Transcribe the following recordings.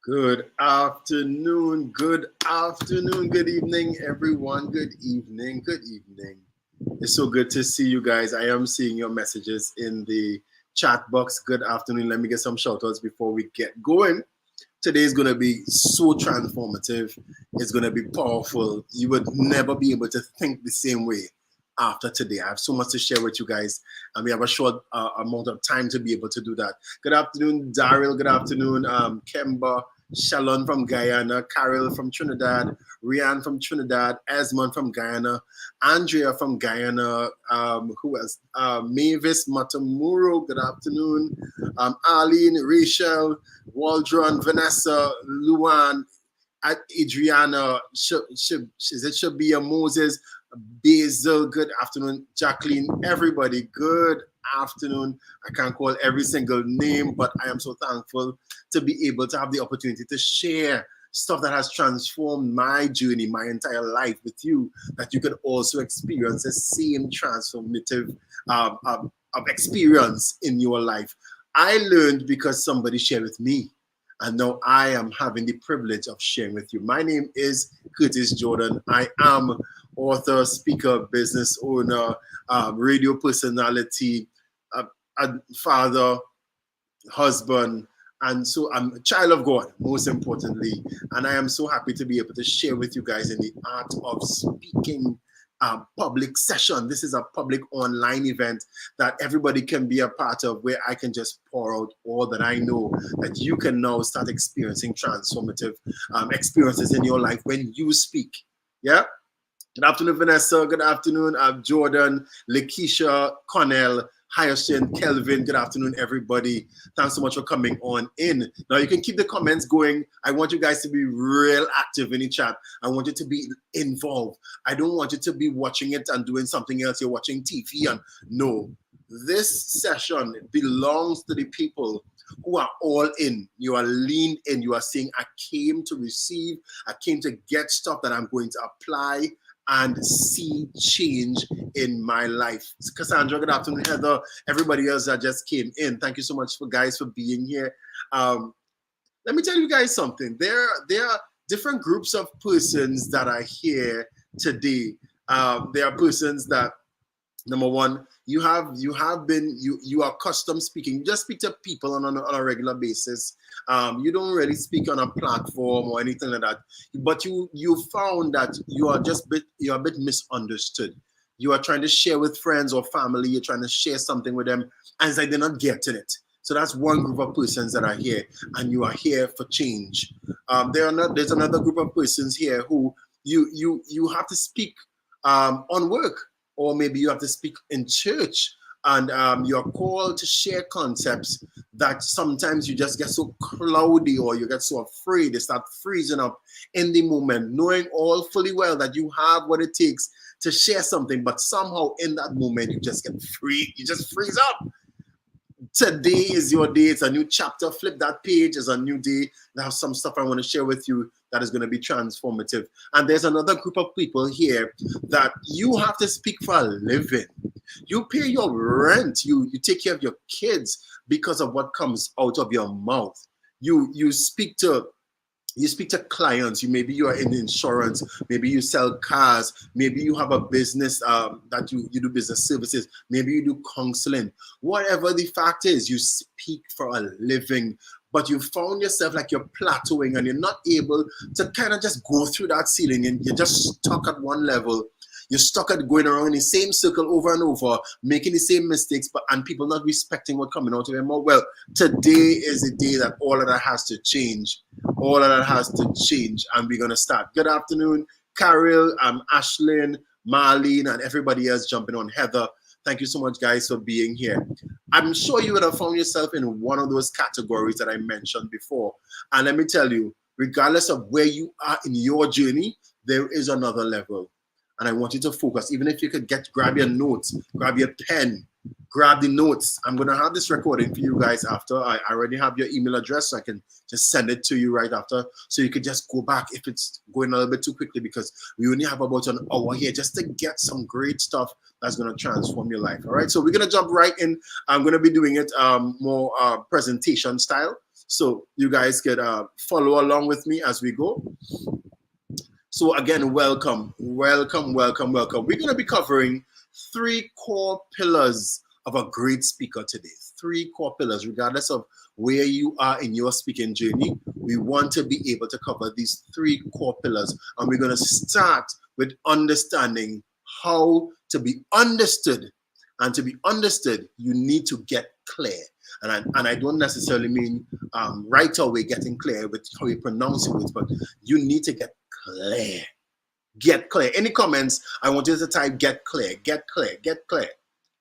Good afternoon, good evening, everyone. Good evening, good evening. It's so good to see you guys. I am seeing your messages in the chat box. Good afternoon. Let me get some shout outs before we get going. Today is going to be so transformative. It's going to be powerful. You would never be able to think the same way after today. I have so much to share with you guys, and we have a short amount of time to be able to do that. Good afternoon, Daryl. Good afternoon, Kemba. Shalon from Guyana, Carol from Trinidad, Rian from Trinidad, Esmond from Guyana, Andrea from Guyana, who else? Mavis Matamuro, good afternoon. Arlene, Rachel, Waldron, Vanessa, Luan, Adriana, it should be a Moses, Basil, good afternoon. Jacqueline, everybody, good afternoon. I can't call every single name, but I am so thankful to be able to have the opportunity to share stuff that has transformed my journey, my entire life with you, that you could also experience the same transformative experience in your life. I learned because somebody shared with me. And now I am having the privilege of sharing with you. My name is Curtis Jordan. I am author, speaker, business owner, radio personality, a father, husband, and so I'm a child of God, most importantly. And I am so happy to be able to share with you guys in the art of speaking public session. This is a public online event that everybody can be a part of, where I can just pour out all that I know, that you can now start experiencing transformative experiences in your life when you speak. Yeah. Good afternoon, Vanessa. Good afternoon, Jordan, Lakeisha, Connell, Hyacinth, Kelvin. Good afternoon, everybody. Thanks so much for coming on in. Now, you can keep the comments going. I want you guys to be real active in the chat. I want you to be involved. I don't want you to be watching it and doing something else. You're watching TV and no. This session belongs to the people who are all in. You are leaned in. You are saying, I came to receive. I came to get stuff that I'm going to apply and see change in my life. Cassandra, good afternoon. Heather, everybody else that just came in. Thank you so much for guys for being here. Let me tell you guys something. There are different groups of persons that are here today. There are persons that, number one, you are custom speaking. You just speak to people on a regular basis. You don't really speak on a platform or anything like that. But you found that you're a bit misunderstood. You are trying to share with friends or family. You're trying to share something with them, and it's like they're not getting it. So that's one group of persons that are here, and you are here for change. There's another group of persons here who you have to speak on work, or maybe you have to speak in church, and you're called to share concepts that sometimes you just get so cloudy, or you get so afraid, they start freezing up in the moment, knowing all fully well that you have what it takes to share something, but somehow in that moment you just get free, you just freeze up. Today is your day. It's a new chapter. Flip that page. It's a new day. I have some stuff I want to share with you that is going to be transformative. And there's another group of people here that you have to speak for a living. You pay your rent. You take care of your kids because of what comes out of your mouth. You speak to clients. Maybe you are in insurance, maybe you sell cars, maybe you have a business that you do business services, maybe you do counseling. Whatever the fact is, you speak for a living, but you found yourself like you're plateauing and you're not able to kind of just go through that ceiling, and you're just stuck at one level. You're stuck at going around in the same circle over and over, making the same mistakes, and people not respecting what's coming out of your mouth. Well, today is the day that all of that has to change. All of that has to change, and we're going to start. Good afternoon, Carol, Ashlyn, Marlene, and everybody else jumping on. Heather, thank you so much, guys, for being here. I'm sure you would have found yourself in one of those categories that I mentioned before. And let me tell you, regardless of where you are in your journey, there is another level. And I want you to focus. Even if you could grab your notes, grab your pen, grab the notes. I'm going to have this recording for you guys after. I already have your email address, so I can just send it to you right after. So you could just go back if it's going a little bit too quickly, because we only have about an hour here just to get some great stuff that's going to transform your life. All right. So we're going to jump right in. I'm going to be doing it more presentation style. So you guys can follow along with me as we go. So again, welcome, welcome, welcome, welcome. We're going to be covering 3 core pillars of a great speaker today. 3 core pillars, regardless of where you are in your speaking journey. We want to be able to cover these 3 core pillars. And we're going to start with understanding how to be understood. And to be understood, you need to get clear. And I don't necessarily mean right away getting clear with how you pronounce it, but you need to get clear. Get clear. Any comments? I want you to type get clear, get clear, get clear.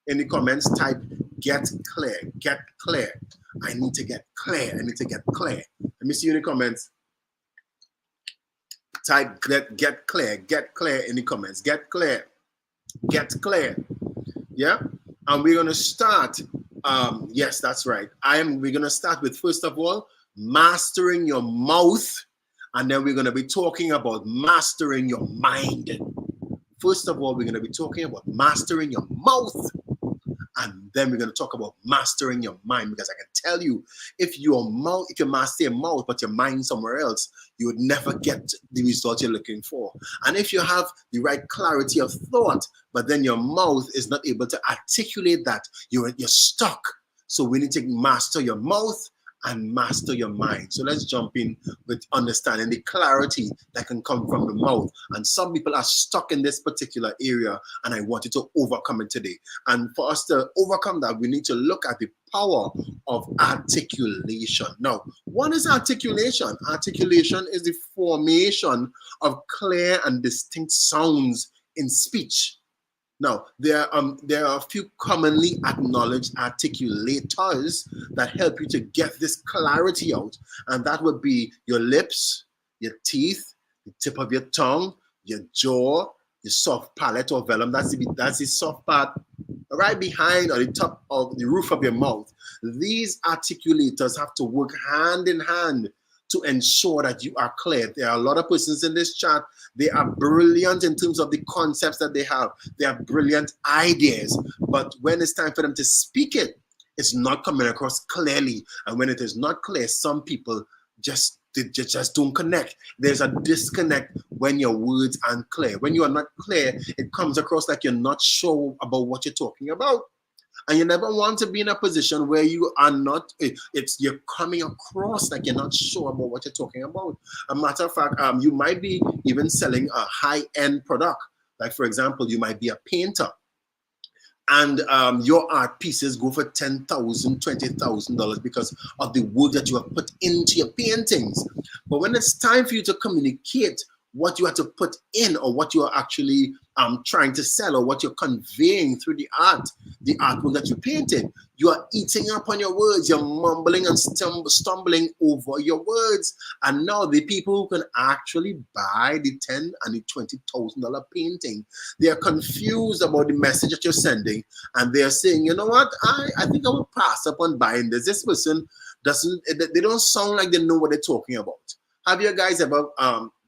Any comments? Type get clear, get clear. I need to get clear. I need to get clear. Let me see any comments. Type get clear, get clear. Any comments? Get clear, get clear. Yeah. And we're going to start. Yes, that's right. We're going to start with, first of all, mastering your mouth. And then we're going to be talking about mastering your mind. First of all, we're going to be talking about mastering your mouth. And then we're going to talk about mastering your mind, because I can tell you, if you master your mouth, but your mind somewhere else, you would never get the result you're looking for. And if you have the right clarity of thought, but then your mouth is not able to articulate that, you're stuck. So we need to master your mouth and master your mind. So let's jump in with understanding the clarity that can come from the mouth. And some people are stuck in this particular area, and I want you to overcome it today. And for us to overcome that, we need to look at the power of articulation. Now, what is articulation? Articulation is the formation of clear and distinct sounds in speech. Now, there are a few commonly acknowledged articulators that help you to get this clarity out, and that would be your lips, your teeth, the tip of your tongue, your jaw, your soft palate or velum. That's the soft part right behind or the top of the roof of your mouth. These articulators have to work hand in hand to ensure that you are clear. There are a lot of persons in this chat. They are brilliant in terms of the concepts that they have. They have brilliant ideas. But when it's time for them to speak it, it's not coming across clearly. And when it is not clear, some people just don't connect. There's a disconnect when your words aren't clear. When you are not clear, it comes across like you're not sure about what you're talking about. And you never want to be in a position where you are not, you're coming across like you're not sure about what you're talking about. A matter of fact, you might be even selling a high-end product. Like, for example, you might be a painter, and your art pieces go for $10,000, $20,000 because of the work that you have put into your paintings. But when it's time for you to communicate what you have to put in, or what you are actually trying to sell, or what you're conveying through the artwork that you painted, you are eating up on your words. You're mumbling and stumbling over your words. And now the people who can actually buy the $10,000 and the $20,000 painting, they are confused about the message that you're sending, and they're saying, you know what, I think I will pass up on buying this. This person they don't sound like they know what they're talking about. Have you guys ever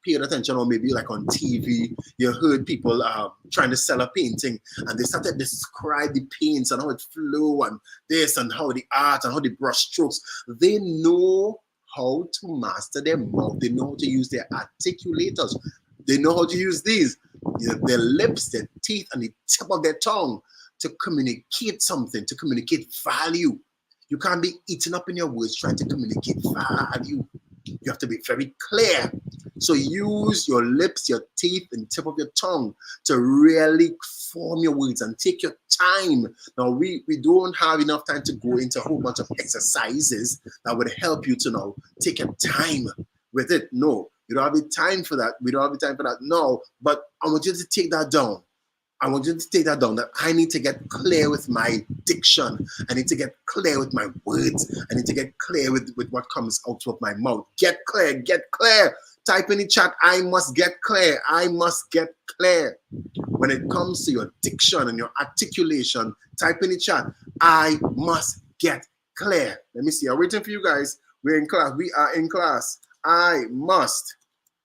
paid attention, or maybe like on TV, you heard people trying to sell a painting, and they started to describe the paints and how it flew and this and how the art and how the brush strokes. They know how to master their mouth. They know how to use their articulators. They know how to use these, their lips, their teeth, and the tip of their tongue to communicate something, to communicate value. You can't be eating up in your words trying to communicate value. You have to be very clear. So use your lips, your teeth, and tip of your tongue to really form your words, and take your time. Now, we don't have enough time to go into a whole bunch of exercises that would help you to now take your time with it. No, you don't have the time for that. We don't have the time for that. No, but I want you to take that down. I want you to take that down, that I need to get clear with my diction. I need to get clear with my words. I need to get clear with what comes out of my mouth. Get clear, get clear. Type in the chat, I must get clear. I must get clear. When it comes to your diction and your articulation, type in the chat, I must get clear. Let me see, I'm waiting for you guys. We're in class. We are in class. I must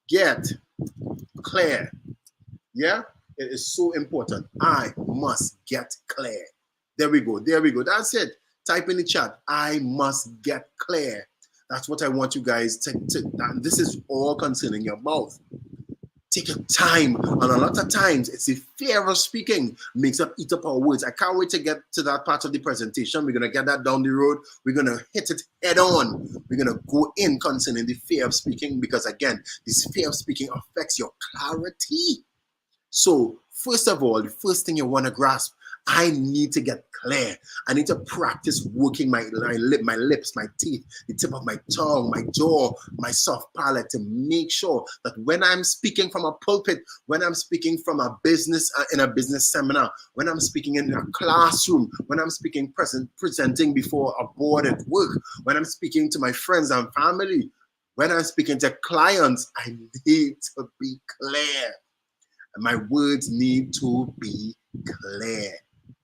get clear. Yeah? It is so important. I must get clear. There we go. There we go. That's it. Type in the chat. I must get clear. That's what I want you guys to this is all concerning your mouth. Take your time, and a lot of times it's the fear of speaking makes up eat up our words. I can't wait to get to that part of the presentation. We're gonna get that down the road. We're gonna hit it head on. We're gonna go in concerning the fear of speaking, because again, this fear of speaking affects your clarity. So first of all, the first thing you want to grasp, I need to get clear. I need to practice working my lips, my teeth, the tip of my tongue, my jaw, my soft palate, to make sure that when I'm speaking from a pulpit, when I'm speaking from a business in a business seminar, when I'm speaking in a classroom, when I'm speaking presenting before a board at work, when I'm speaking to my friends and family, when I'm speaking to clients, I need to be clear. And my words need to be clear.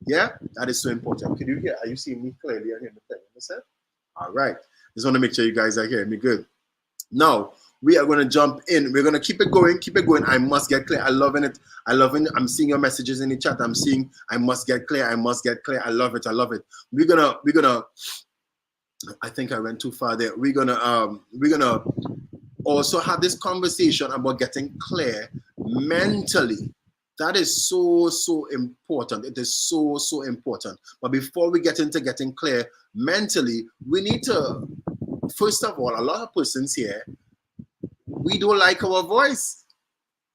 Yeah, that is so important. Can you hear? Are you seeing me clearly? I hear the thing. Understand? All right. Just want to make sure you guys are hearing me good. Now we are going to jump in. We're going to keep it going. Keep it going. I must get clear. I loving it. I loving it. I'm seeing your messages in the chat. I'm seeing. I must get clear. I must get clear. I love it. I love it. We're gonna. I think I went too far there. We're gonna also have this conversation about getting clear mentally. That is so important. It is so important. But before we get into getting clear mentally, we need to, first of all, a lot of persons here, we don't like our voice.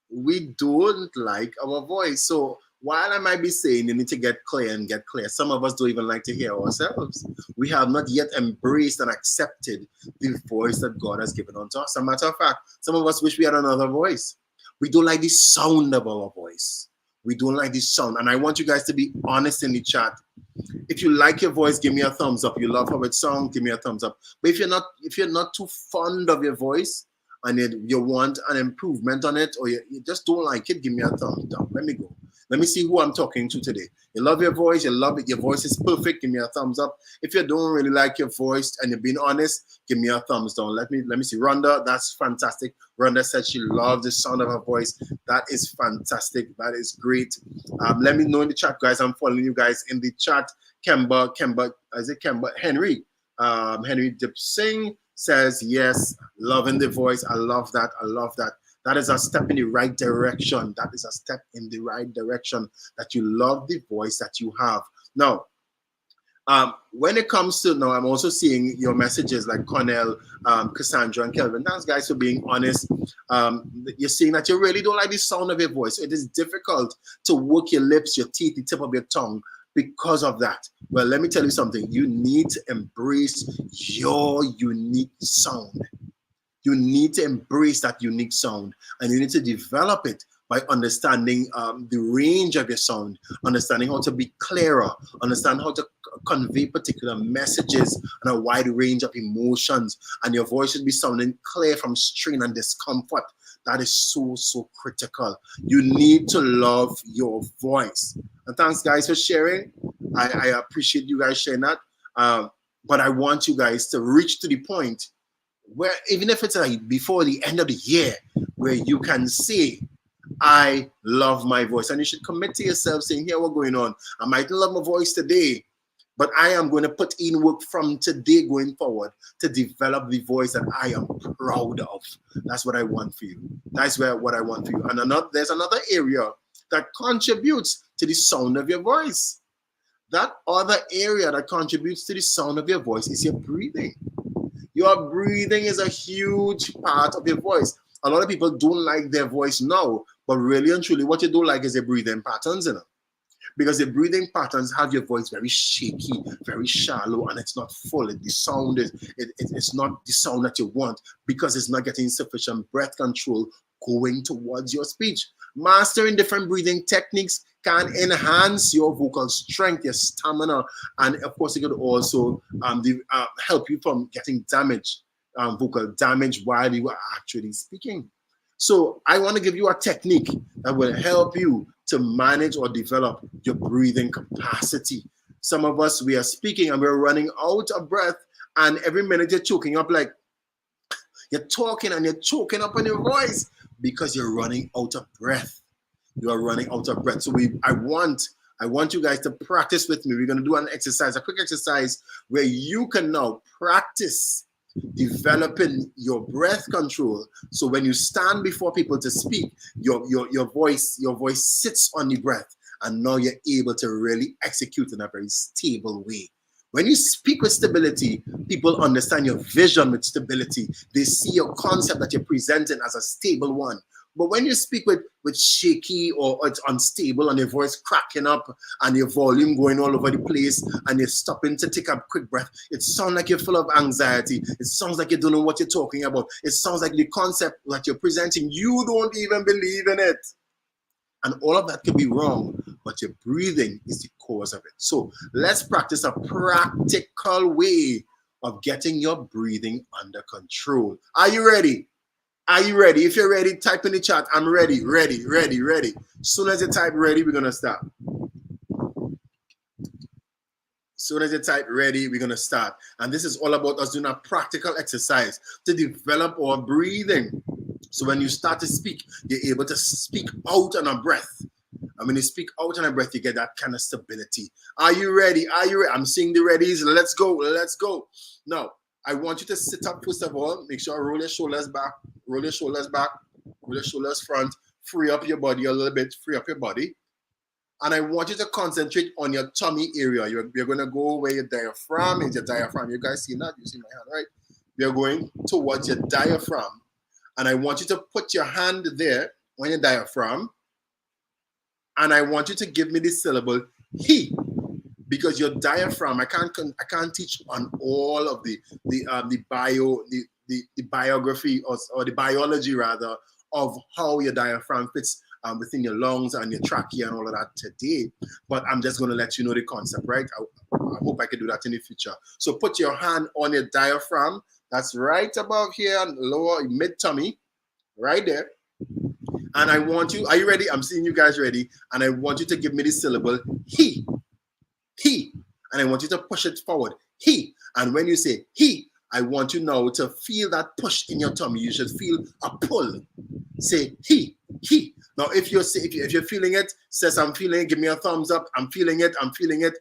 We don't like our voice. So while I might be saying you need to get clear and get clear, some of us don't even like to hear ourselves. We have not yet embraced and accepted the voice that God has given unto us. As a matter of fact, some of us wish we had another voice. We don't like the sound of our voice. We don't like the sound. And I want you guys to be honest in the chat. If you like your voice, give me a thumbs up. You love how it sounds, give me a thumbs up. But if you're not too fond of your voice and you want an improvement on it, or you just don't like it, give me a thumbs down. Let me go. Let me see who I'm talking to today. You love your voice, you love it, your voice is perfect, give me a thumbs up. If you don't really like your voice and you're being honest, give me a thumbs down. Let me see. Rhonda, that's fantastic. Rhonda said she loves the sound of her voice. That is fantastic. That is great. Let me know in the chat, guys. I'm following you guys in the chat. Kemba, is it Kemba? Henry Dip Singh says, yes, loving the voice. I love that. I love that. That is a step in the right direction. That is a step in the right direction, that you love the voice that you have. Now, when it comes to, now I'm also seeing your messages like Cornell, Cassandra, and Kelvin. Thanks, guys, for being honest. You're seeing that you really don't like the sound of your voice. It is difficult to work your lips, your teeth, the tip of your tongue because of that. Well, let me tell you something. You need to embrace your unique sound. You need to embrace that unique sound, and you need to develop it by understanding the range of your sound, understanding how to be clearer, understand how to convey particular messages and a wide range of emotions, and your voice should be sounding clear from strain and discomfort. That is so critical. You need to love your voice. And thanks, guys, for sharing. I appreciate you guys sharing that. But I want you guys to reach to the point where, even if it's like before the end of the year, where you can say, I love my voice. And you should commit to yourself saying, here, what's going on? I might love my voice today, but I am going to put in work from today going forward to develop the voice that I am proud of. That's what I want for you. That's what I want for you. And there's another area that contributes to the sound of your voice. That other area that contributes to the sound of your voice is your breathing. Your breathing is a huge part of your voice. A lot of people don't like their voice now, but really and truly, what you don't like is your breathing patterns, you know? Because the breathing patterns have your voice very shaky, very shallow, and it's not full. The sound it's not the sound that you want, because it's not getting sufficient breath control going towards your speech. Mastering different breathing techniques can enhance your vocal strength, your stamina, and of course, it could also help you from getting vocal damage while you are actually speaking. So I want to give you a technique that will help you to manage or develop your breathing capacity. Some of us, we are speaking and we're running out of breath, and every minute you're choking up, like you're talking and you're choking up on your voice because you're running out of breath. You are running out of breath. So I want you guys to practice with me. We're going to do an exercise, a quick exercise where you can now practice developing your breath control. So when you stand before people to speak, your voice sits on the breath, and now you're able to really execute in a very stable way. When you speak with stability, people understand your vision with stability. They see your concept that you're presenting as a stable one. But when you speak with shaky, or it's unstable, and your voice cracking up and your volume going all over the place, and you're stopping to take a quick breath, it sounds like you're full of anxiety. It sounds like you don't know what you're talking about. It sounds like the concept that you're presenting, you don't even believe in it. And all of that could be wrong, but your breathing is the cause of it. So let's practice a practical way of getting your breathing under control. Are you ready? Are you ready? If you're ready, type in the chat. I'm ready, ready, ready, ready. As soon as you type ready, we're going to start. As soon as you type ready, we're going to start. And this is all about us doing a practical exercise to develop our breathing. So when you start to speak, you're able to speak out on a breath. And when you speak out on a breath, you get that kind of stability. Are you ready? Are you ready? I'm seeing the readies. Let's go. Let's go. Now, I want you to sit up first of all. Make sure roll your shoulders back. Roll your shoulders back. Roll your shoulders front. Free up your body a little bit. Free up your body. And I want you to concentrate on your tummy area. You're going to go where your diaphragm is. Your diaphragm. You guys see that? You see my hand, right? You're going towards your diaphragm. And I want you to put your hand there on your diaphragm. And I want you to give me the syllable he, because your diaphragm, I can't teach on all of the biography or the biology rather of how your diaphragm fits within your lungs and your trachea and all of that today. But I'm just going to let you know the concept, right? I hope I can do that in the future. So put your hand on your diaphragm. That's right above here, lower mid tummy, right there. And I want you, are you ready? I'm seeing you guys ready. And I want you to give me the syllable he. He. And I want you to push it forward. He. And when you say he, I want you now to feel that push in your tummy. You should feel a pull. Say he. He. Now, if you're feeling it, says I'm feeling it, give me a thumbs up. I'm feeling it. I'm feeling it.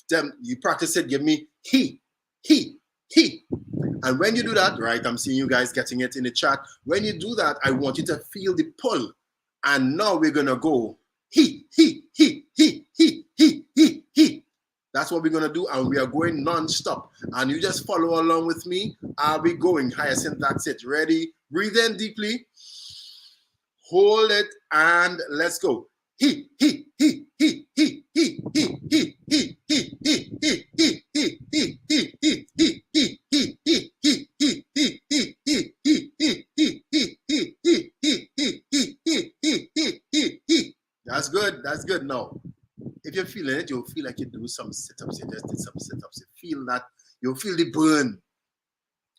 Then you practice it. Give me he. He. He. And when you do that, right, I'm seeing you guys getting it in the chat. When you do that, I want you to feel the pull. And now we're going to go he. That's what we're going to do. And we are going non-stop. And you just follow along with me. Are we going? Hyacinth, that's it. Ready? Breathe in deeply. Hold it. And let's go. He. That's good. That's good. Now, if you're feeling it, you'll feel like you do some sit-ups. You just did some sit-ups. You feel that. You'll feel the burn.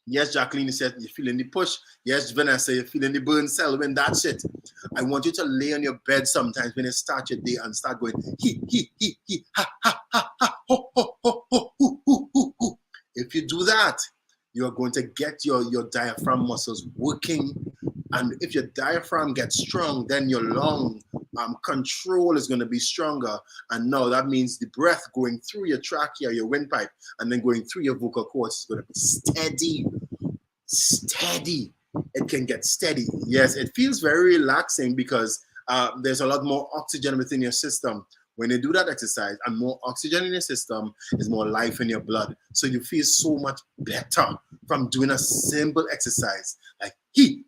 Yes, Jacqueline said you're feeling the push. Yes, Vanessa, you're feeling the burn cell. When that's it, I want you to lay on your bed sometimes when you start your day and start going he, ha, ha, ha, ha, ho, ho, ho, ho, ho, ho, ho, ho. If you do that, you're going to get your diaphragm muscles working. And if your diaphragm gets strong, then your lung control is going to be stronger. And now that means the breath going through your trachea, your windpipe, and then going through your vocal cords is going to be steady. Steady. It can get steady. Yes, it feels very relaxing because there's a lot more oxygen within your system. When you do that exercise and more oxygen in your system is more life in your blood. So you feel so much better from doing a simple exercise like he.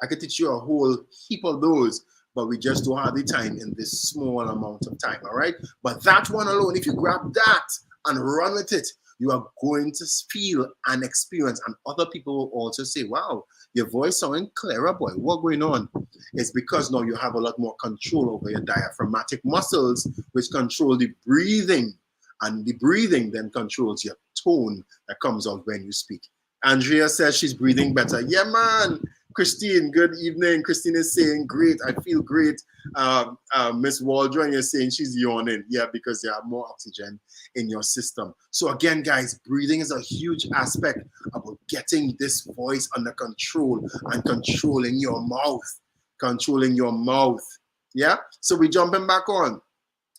I could teach you a whole heap of those, but we just don't have the time in this small amount of time, all right? But that one alone, if you grab that and run with it, you are going to feel and experience, and other people will also say, wow, your voice sounding clearer, boy. What's going on? It's because now you have a lot more control over your diaphragmatic muscles, which control the breathing, and the breathing then controls your tone that comes out when you speak. Andrea says she's breathing better. Yeah, man. Christine, good evening. Christine is saying, great, I feel great. Miss Waldron is saying she's yawning. Yeah, because you have more oxygen in your system. So again, guys, breathing is a huge aspect about getting this voice under control and controlling your mouth. Controlling your mouth. Yeah, so we're jumping back on.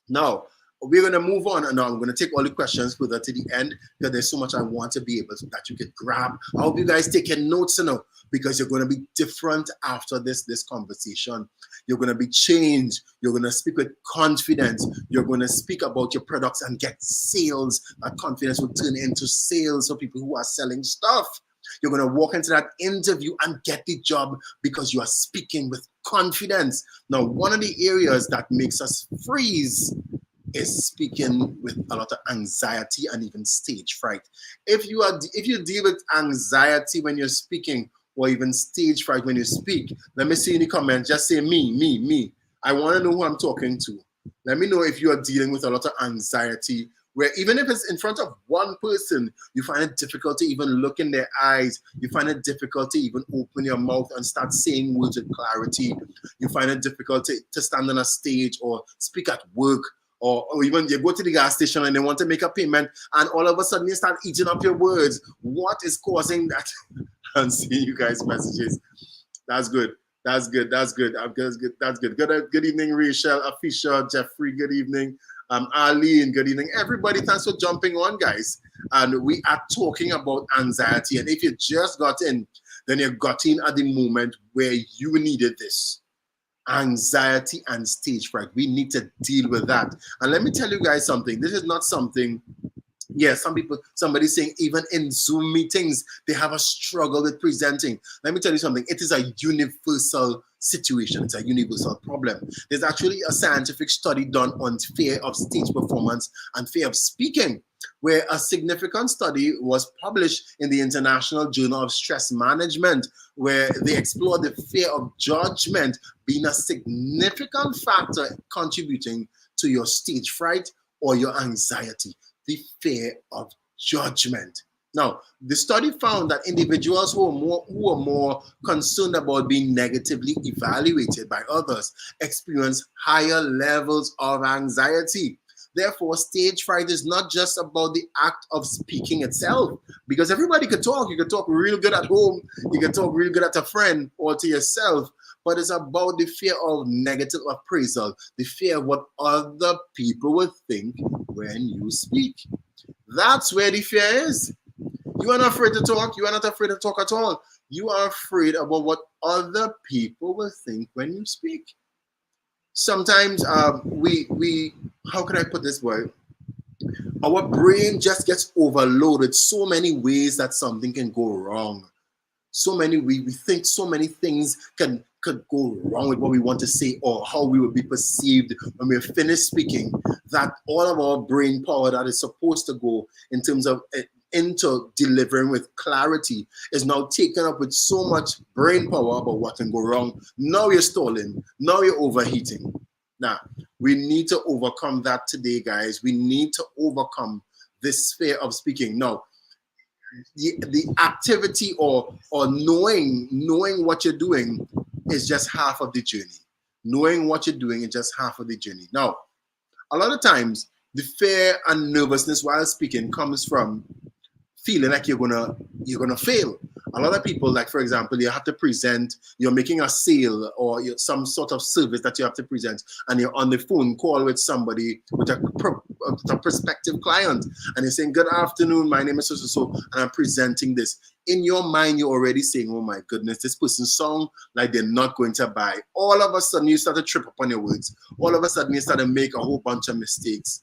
Now, we're going to move on, and now I'm going to take all the questions further to the end because there's so much I want to be able to, that you can grab. I hope you guys take your notes now, because you're going to be different after this conversation. You're going to be changed. You're going to speak with confidence. You're going to speak about your products and get sales. That confidence will turn into sales for people who are selling stuff. You're going to walk into that interview and get the job because you are speaking with confidence. Now, one of the areas that makes us freeze is speaking with a lot of anxiety and even stage fright. If you deal with anxiety when you're speaking, or even stage fright when you speak, let me see in the comments. Just say me. I want to know who I'm talking to. Let me know if you are dealing with a lot of anxiety, where even if it's in front of one person, you find it difficult to even look in their eyes. You find it difficult to even open your mouth and start saying words with clarity. You find it difficult to stand on a stage or speak at work, or even you go to the gas station and they want to make a payment, and all of a sudden you start eating up your words. What is causing that? I'm seeing you guys' messages. That's good. That's good. Good evening, Rachel, Afisha, Jeffrey. Good evening. Arlene, good evening. Everybody, thanks for jumping on, guys. And we are talking about anxiety. And if you just got in, then you got in at the moment where you needed this. Anxiety and stage fright. We need to deal with that. And let me tell you guys something. This is not something, somebody's saying even in Zoom meetings, they have a struggle with presenting. Let me tell you something. It is a universal situation. It's a universal problem. There's actually a scientific study done on fear of stage performance and fear of speaking, where a significant study was published in the International Journal of Stress Management, where they explored the fear of judgment being a significant factor contributing to your stage fright or your anxiety. The fear of judgment. Now, the study found that individuals who are more concerned about being negatively evaluated by others experience higher levels of anxiety. Therefore, stage fright is not just about the act of speaking itself, because everybody can talk. You can talk real good at home. You can talk real good at a friend or to yourself. But it's about the fear of negative appraisal, the fear of what other people will think when you speak. That's where the fear is. You are not afraid to talk. You are not afraid to talk at all. You are afraid about what other people will think when you speak. Sometimes we how can I put this word? Our brain just gets overloaded so many ways that something can go wrong. So many we think so many things could go wrong with what we want to say or how we will be perceived when we're finished speaking, that all of our brain power that is supposed to go in terms of into delivering with clarity is now taken up with so much brain power about what can go wrong. Now you're stalling. Now you're overheating. Now, we need to overcome that today, guys. We need to overcome this fear of speaking. Now, the activity or knowing what you're doing is just half of the journey. Knowing what you're doing is just half of the journey. Now, a lot of times, the fear and nervousness while speaking comes from feeling like you're gonna fail. A lot of people, like for example, you have to present, you're making a sale or some sort of service that you have to present, and you're on the phone call with somebody, with a prospective client, and you're saying, "Good afternoon, my name is so and I'm presenting this." In your mind, you're already saying, "Oh my goodness, this person sounds like they're not going to buy." All of a sudden, you start to trip up on your words. All of a sudden, you start to make a whole bunch of mistakes.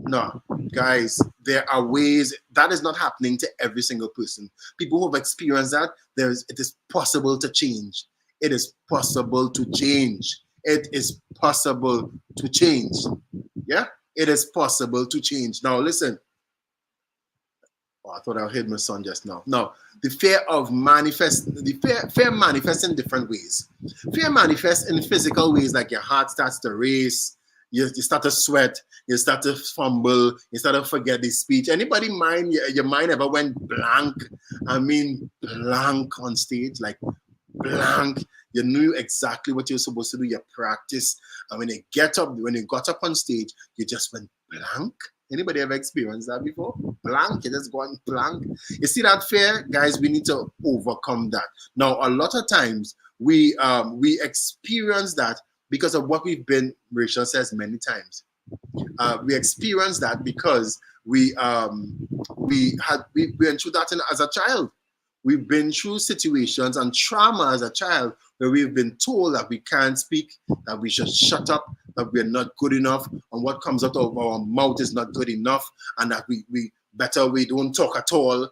No, guys, there are ways that is not happening to every single person. People who have experienced that, it is possible to change. It is possible to change. It is possible to change. Yeah, it is possible to change. Now, listen. Oh, I thought I heard my son just now. No, the fear manifests in different ways. Fear manifests in physical ways, like your heart starts to race. You start to sweat, you start to fumble, you start to forget the speech. Anybody your mind ever went blank? I mean, blank on stage, like blank. You knew exactly what you were supposed to do. You practice, and when you got up on stage, you just went blank. Anybody ever experienced that before? Blank, you just gone blank. You see that fear, guys? We need to overcome that. Now, a lot of times we experience that because of what we've been, Rachel says many times, We experience that because we went through that as a child. We've been through situations and trauma as a child where we've been told that we can't speak, that we should shut up, that we're not good enough, and what comes out of our mouth is not good enough, and that we better we don't talk at all.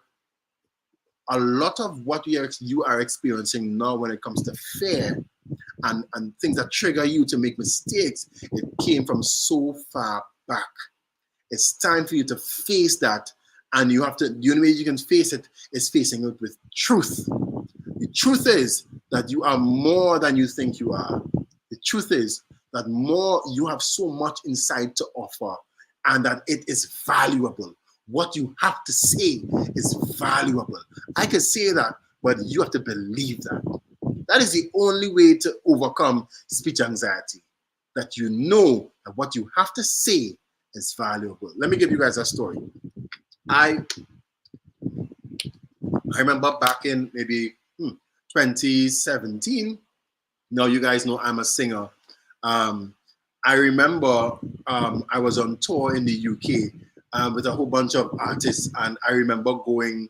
A lot of what you are experiencing now when it comes to fear and things that trigger you to make mistakes, it came from so far back. It's time for you to face that. And you have to, the only way you can face it is facing it with truth. The truth is that you are more than you think you are. The truth is that you have so much inside to offer and that it is valuable. What you have to say is valuable. I can say that, but you have to believe that. That is the only way to overcome speech anxiety. That you know that what you have to say is valuable. Let me give you guys a story. I remember back in maybe 2017. Now you guys know I'm a singer. I remember I was on tour in the UK with a whole bunch of artists, and I remember going.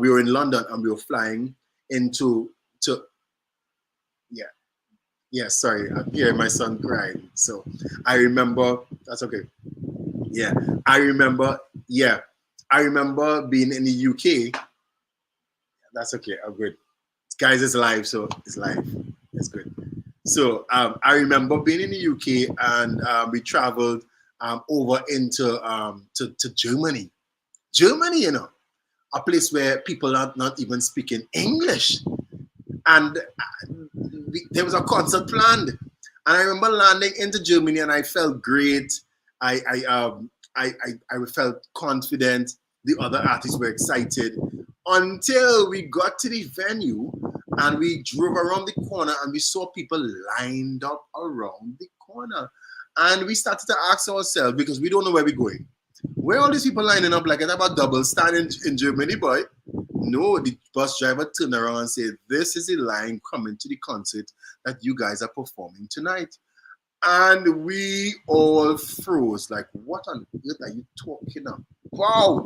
We were in London and we were flying into yeah. Sorry, I'm hearing my son crying. So I remember that's okay. Yeah, I remember. Yeah, I remember being in the UK. That's okay. I'm good. Guys, it's live, so it's live. It's good. So I remember being in the UK, and we traveled over into to Germany. Germany, you know, a place where people are not even speaking English. And there was a concert planned. And I remember landing into Germany, and I felt great. I felt confident. The other artists were excited until we got to the venue and we drove around the corner and we saw people lined up around the corner. And we started to ask ourselves, because we don't know where we're going, where are all these people lining up like it's about double standing in Germany, boy? No, the bus driver turned around and said, this is the line coming to the concert that you guys are performing tonight. And we all froze, like, what on earth are you talking about?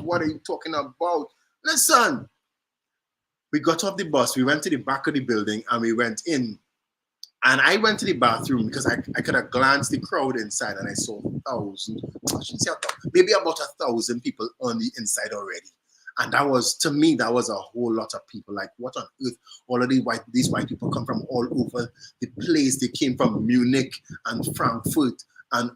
What are you talking about? Listen, we got off the bus, we went to the back of the building, and we went in. And I went to the bathroom because I could have glanced the crowd inside, and I saw maybe about 1,000 people on the inside already. And that was, to me, that was a whole lot of people. Like, what on earth? All of these white people come from all over the place. They came from Munich and Frankfurt and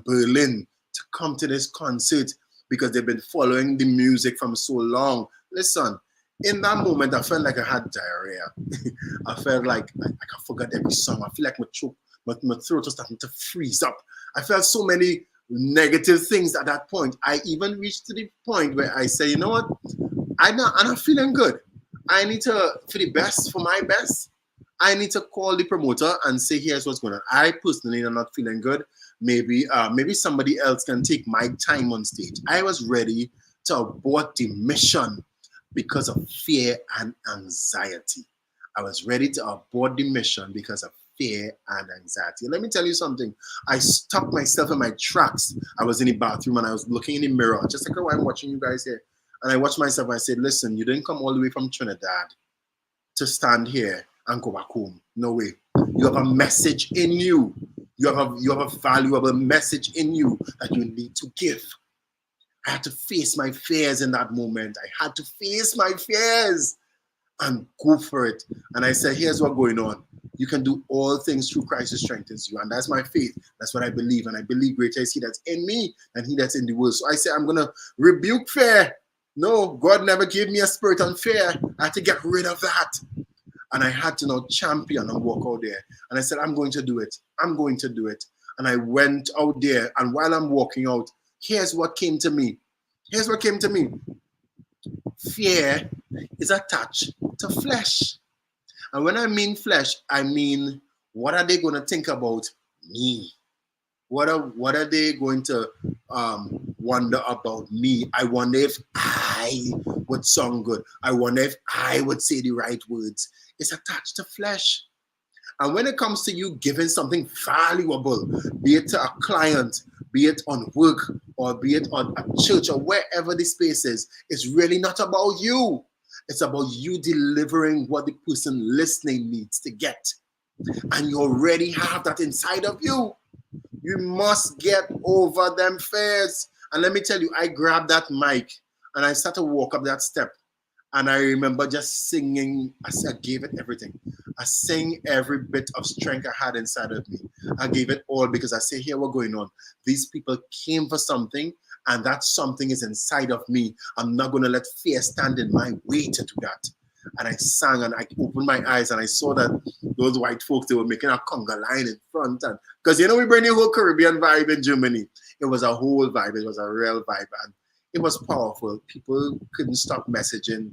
Berlin to come to this concert because they've been following the music from so long. Listen, in that moment, I felt like I had diarrhea. I felt like I forgot every song. I feel like my throat was starting to freeze up. I felt so many negative things at that point. I even reached to the point where I say, you know what? I'm not feeling good. I need to, for my best, I need to call the promoter and say, here's what's going on. I personally am not feeling good. Maybe somebody else can take my time on stage. I was ready to abort the mission because of fear and anxiety. I was ready to abort the mission because of fear and anxiety. Let me tell you something. I stopped myself in my tracks. I was in the bathroom and I was looking in the mirror, just like how I'm watching you guys here. And I watched myself and I said, listen, you didn't come all the way from Trinidad to stand here and go back home. No way. You have a message in you. You have a valuable message in you that you need to give. I had to face my fears in that moment. I had to face my fears and go for it. And I said, here's what's going on. You can do all things through Christ who strengthens you. And that's my faith. That's what I believe. And I believe greater is he that's in me than he that's in the world. So I said, I'm going to rebuke fear. No, God never gave me a spirit of fear. I had to get rid of that. And I had to now champion and walk out there. And I said, I'm going to do it. I'm going to do it. And I went out there. And while I'm walking out, here's what came to me. Here's what came to me. Fear is attached to flesh. And when I mean flesh, I mean, what are they going to think about me? What are they going to wonder about me? I wonder if I would sound good. I wonder if I would say the right words. It's attached to flesh. And when it comes to you giving something valuable, be it to a client, be it on work or be it on a church or wherever the space is, it's really not about you. It's about you delivering what the person listening needs to get. And you already have that inside of you. You must get over them fears. And let me tell you, I grabbed that mic and I started to walk up that step. And I remember just singing. I gave it everything. I sang every bit of strength I had inside of me. I gave it all because I say, here, what's going on? These people came for something, and that something is inside of me. I'm not going to let fear stand in my way to do that. And I sang and I opened my eyes and I saw that those white folks, they were making a conga line in front. And because, you know, we bring the whole Caribbean vibe in Germany. It was a whole vibe. It was a real vibe. And it was powerful. People couldn't stop messaging.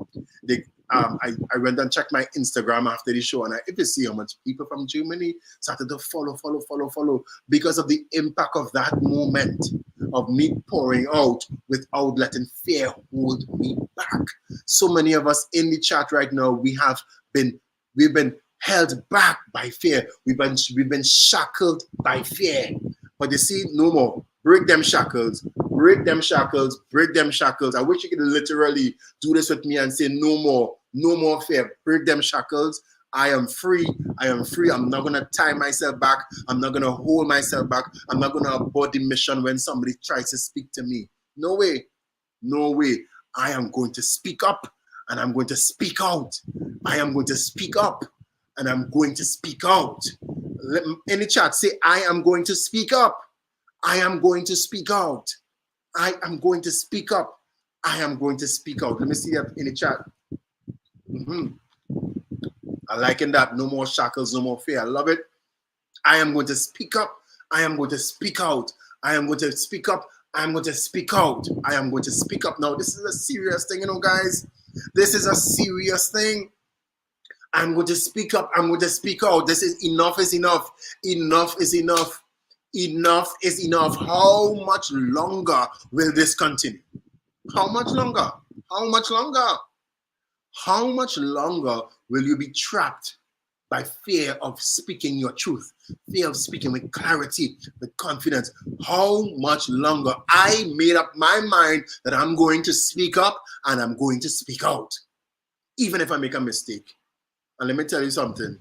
I went and checked my Instagram after the show, and if you see how much people from Germany started to follow because of the impact of that moment of me pouring out without letting fear hold me back. So many of us in the chat right now, we've been held back by fear. We've been shackled by fear. But you see, no more. Break them shackles. Break them shackles. Break them shackles. I wish you could literally do this with me and say, no more. No more fear. Break them shackles. I am free. I am free. I'm not going to tie myself back. I'm not going to hold myself back. I'm not going to abort the mission when somebody tries to speak to me. No way. No way. I am going to speak up and I'm going to speak out. I am going to speak up and I'm going to speak out. In the chat, say, I am going to speak up. I am going to speak out. I am going to speak up. I am going to speak out. Let me see that in the chat. I liking that. No more shackles, no more fear. I love it. I am going to speak up. I am going to speak out. I am going to speak up. I am going to speak out. I am going to speak up. Now, this is a serious thing, you know, guys. This is a serious thing. I'm going to speak up. I'm going to speak out. This is enough is enough. Enough is enough. Enough is enough. How much longer will this continue? How much longer? How much longer? How much longer will you be trapped by fear of speaking your truth? Fear of speaking with clarity, with confidence. How much longer? I made up my mind that I'm going to speak up and I'm going to speak out, even if I make a mistake. And let me tell you something.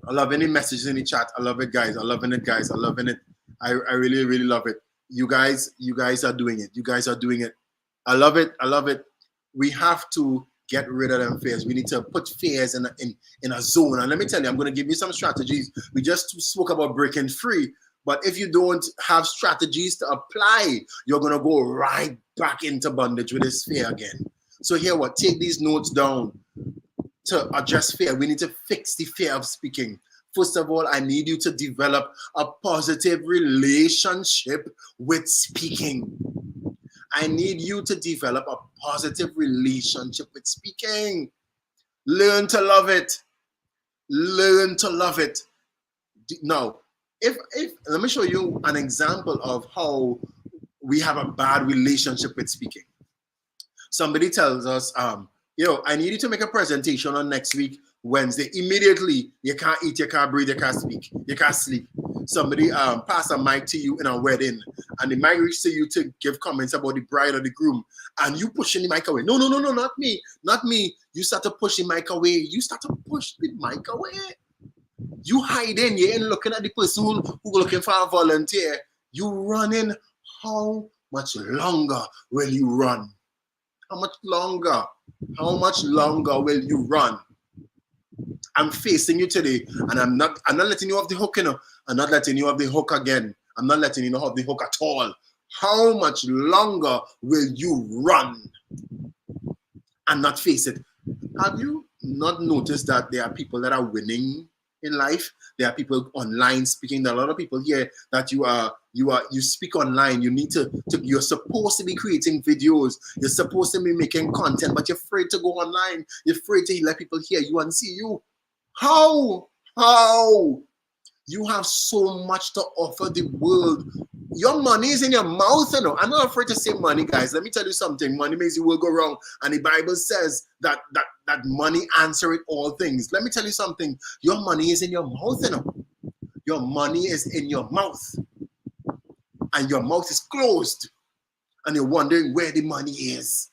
I love any messages in the chat. I love it, guys. I loving it, guys. I loving it. I really, really love it. You guys are doing it. You guys are doing it. I love it. I love it. We have to get rid of them fears. We need to put fears in a zone. And let me tell you, I'm going to give you some strategies. We just spoke about breaking free. But if you don't have strategies to apply, you're going to go right back into bondage with this fear again. So here what? Take these notes down. To address fear, we need to fix the fear of speaking. First of all, I need you to develop a positive relationship with speaking. I need you to develop a positive relationship with speaking. Learn to love it. Learn to love it. Now, if let me show you an example of how we have a bad relationship with speaking. Somebody tells us, yo, I need you to make a presentation on next week, Wednesday. Immediately, you can't eat, you can't breathe, you can't speak, you can't sleep. Somebody pass a mic to you in a wedding, and the mic reaches to you to give comments about the bride or the groom, and you pushing the mic away. No, not me, not me. You start to push the mic away. You start to push the mic away. You hiding, you ain't looking at the person who looking for a volunteer. You running. How much longer will you run? How much longer? How much longer will you run? I'm facing you today, and I'm not letting you off the hook, you know. I'm not letting you off the hook again. I'm not letting you off the hook at all. How much longer will you run and not face it? Have you not noticed that there are people that are winning in life? There are people online speaking. There are a lot of people here that you speak online. You need to you're supposed to be creating videos. You're supposed to be making content, but you're afraid to go online. You're afraid to let people hear you and see you. How? You have so much to offer the world. Your money is in your mouth, you know. I'm not afraid to say money, guys. Let me tell you something. Money makes the world go wrong. And the Bible says that money answereth all things. Let me tell you something. Your money is in your mouth, you know. Your money is in your mouth. and your mouth is closed and you're wondering where the money is.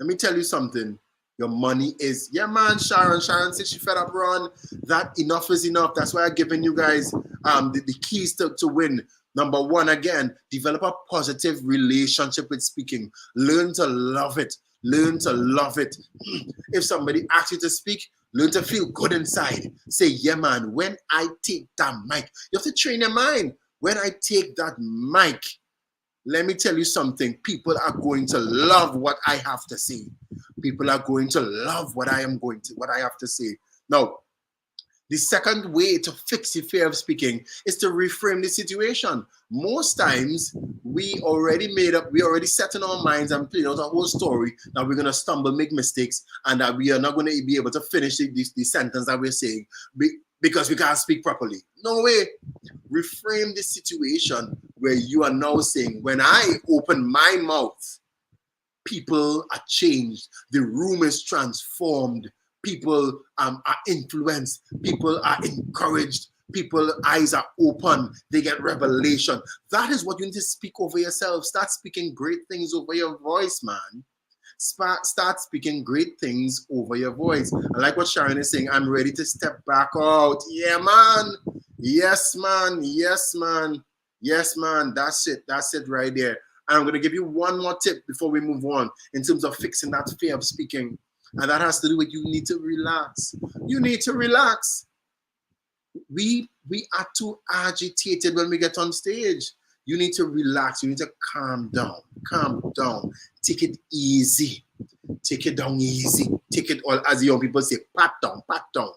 Let me tell you something. Your money is, yeah, man, Sharon. Sharon said she fed up, Ron. That enough is enough. That's why I'm giving you guys the keys to win. Number one, again, develop a positive relationship with speaking. Learn to love it. Learn to love it. If somebody asks you to speak, learn to feel good inside. Say, yeah, man, when I take that mic, you have to train your mind. When I take that mic, let me tell you something. People are going to love what I have to say. People are going to love what I have to say. Now, the second way to fix the fear of speaking is to reframe the situation. Most times, we already set in our minds and played out a whole story that we're going to stumble, make mistakes, and that we are not going to be able to finish the sentence that we're saying because we can't speak properly. No way. Reframe the situation where you are now saying, when I open my mouth, people are changed. The room is transformed. People are influenced. People are encouraged. People's eyes are open. They get revelation. That is what you need to speak over yourself. Start speaking great things over your voice, man. Start speaking great things over your voice. I like what Sharon is saying. I'm ready to step back out. Yeah, man. Yes, man. Yes, man. Yes, man. That's it. That's it right there. And I'm going to give you one more tip before we move on in terms of fixing that fear of speaking. And that has to do with you need to relax. You need to relax. We are too agitated when we get on stage. You need to relax. You need to calm down. Calm down. Take it easy. Take it down easy. Take it all, as the young people say, pat down, pat down.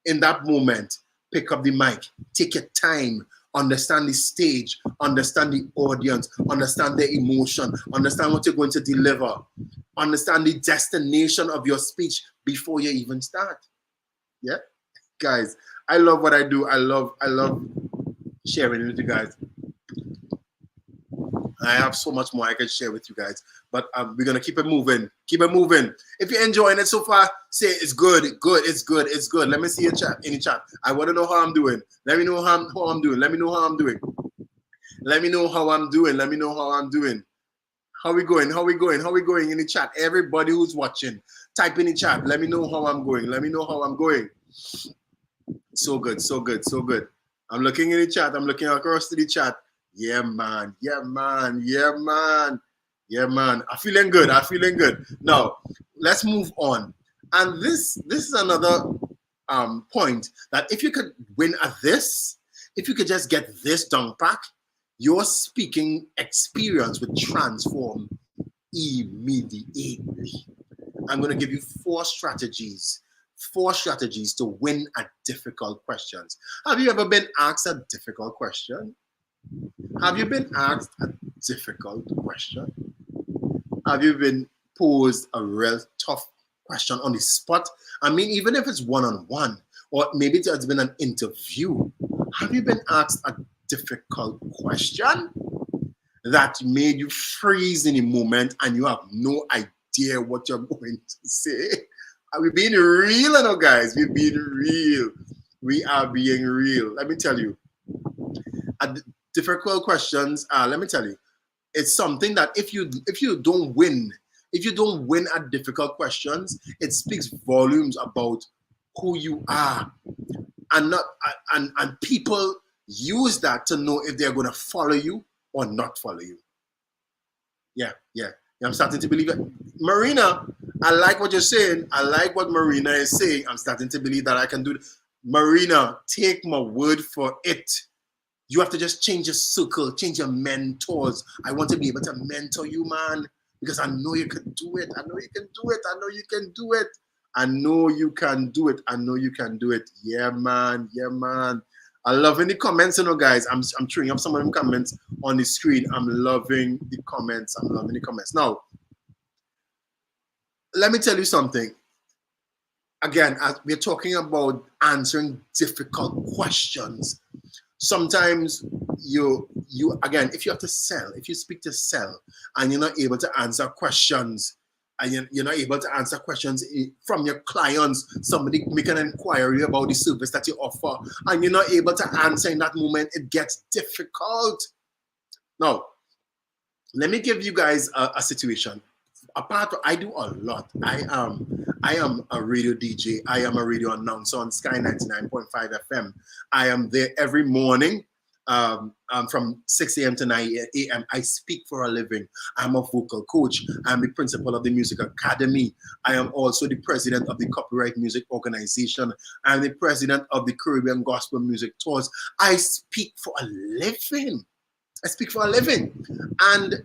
In that moment, pick up the mic. Take your time. Understand the stage. Understand the audience. Understand their emotion. Understand what you're going to deliver. Understand the destination of your speech before you even start. Yeah? Guys, I love what I do. I love sharing it with you guys. I have so much more I can share with you guys, but we're gonna keep it moving. Keep it moving. If you're enjoying it so far, say it's good, good, it's good, it's good. Let me see your chat, any chat. I want to know how I'm doing. Let me know how I'm doing. Let me know how I'm doing. Let me know how I'm doing. Let me know how I'm doing. How we going? How we going? How we going in the chat? Everybody who's watching, type in the chat. Let me know how I'm going. Let me know how I'm going. So good, so good, so good. I'm looking in the chat. I'm looking across to the chat. Yeah, man. Yeah, man. Yeah, man. Yeah, man. I'm feeling good. I'm feeling good. Now, let's move on. And this is another point that if you could win at this, if you could just get this down pat, your speaking experience would transform immediately. I'm going to give you 4 strategies to win at difficult questions. Have you ever been asked a difficult question? Have you been asked a difficult question? Have you been posed a real tough question on the spot? I mean, even if it's one-on-one, or maybe it has been an interview, have you been asked a difficult question that made you freeze in a moment and you have no idea what you're going to say? Are we being real or no, guys? We're being real. We are being real. Let me tell you. Difficult questions, let me tell you, it's something that if you don't win at difficult questions, it speaks volumes about who you are, and people use that to know if they're going to follow you or not follow you. Yeah. I'm starting to believe it. Marina, I like what you're saying. I like what Marina is saying. I'm starting to believe that I can do it. Marina, take my word for it. You have to just change your circle, change your mentors. I want to be able to mentor you, man, because I know you can do it. I know you can do it. I know you can do it. I know you can do it. I know you can do it. Yeah, man. Yeah, man. I love any comments, guys. I'm throwing up some of them comments on the screen. I'm loving the comments. I'm loving the comments. Now, let me tell you something. Again, as we're talking about answering difficult questions, sometimes you again, if you have to sell, if you speak to sell and you're not able to answer questions, and you're not able to answer questions from your clients, somebody make an inquiry about the service that you offer, and you're not able to answer in that moment, it gets difficult. Now, let me give you guys a situation. Apart, I do a lot. I am a radio DJ. I am a radio announcer on Sky 99.5 FM. I am there every morning from 6 a.m. to 9 a.m. I speak for a living. I'm a vocal coach. I'm the principal of the Music Academy. I am also the president of the Copyright Music Organization. I'm the president of the Caribbean Gospel Music Tours. I speak for a living. I speak for a living. And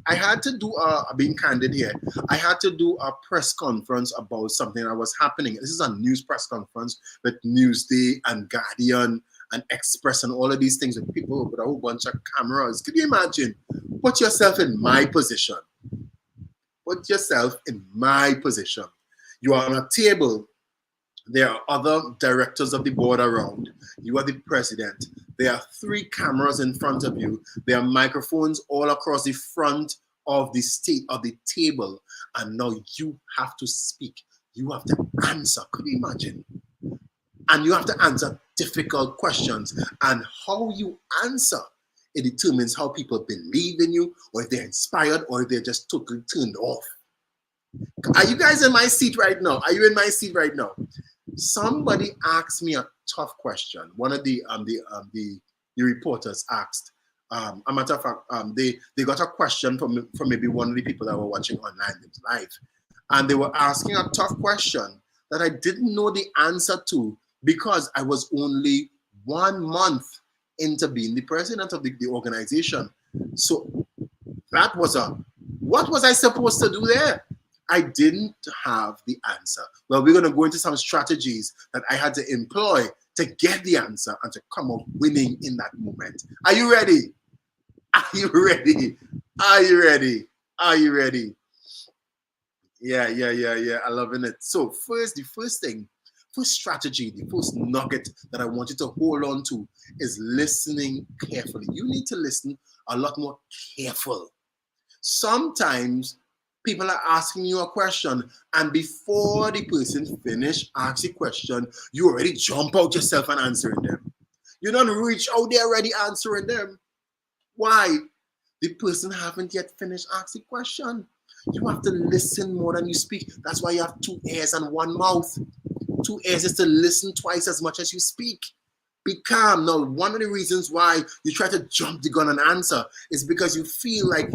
I had to do, being candid here, I had to do a press conference about something that was happening. This is a news press conference with Newsday and Guardian and Express and all of these things with people with a whole bunch of cameras. Could you imagine? Put yourself in my position. Put yourself in my position. You are on a table. There are other directors of the board around. You are the president. There are 3 cameras in front of you. There are microphones all across the front of the table. And now you have to speak. You have to answer. Could you imagine? And you have to answer difficult questions. And how you answer, it determines how people believe in you, or if they're inspired, or if they're just totally turned off. Are you guys in my seat right now? Are you in my seat right now? Somebody asked me a tough question. One of the reporters asked. A matter of fact, they got a question from maybe one of the people that were watching online live, and they were asking a tough question that I didn't know the answer to because I was only 1 month into being the president of the organization. So that was what was I supposed to do there? I didn't have the answer. Well, we're going to go into some strategies that I had to employ to get the answer and to come up winning in that moment. Are you ready? Are you ready? Are you ready? Are you ready? Yeah. I'm loving it. So the first strategy, the first nugget that I want you to hold on to is listening carefully. You need to listen a lot more careful. Sometimes people are asking you a question, and before the person finish asking the question, you already jump out yourself and answering them. You don't reach out there already answering them. Why? The person haven't yet finished asking the question. You have to listen more than you speak. That's why you have 2 ears and 1 mouth. 2 ears is to listen twice as much as you speak. Be calm. Now, one of the reasons why you try to jump the gun and answer is because you feel like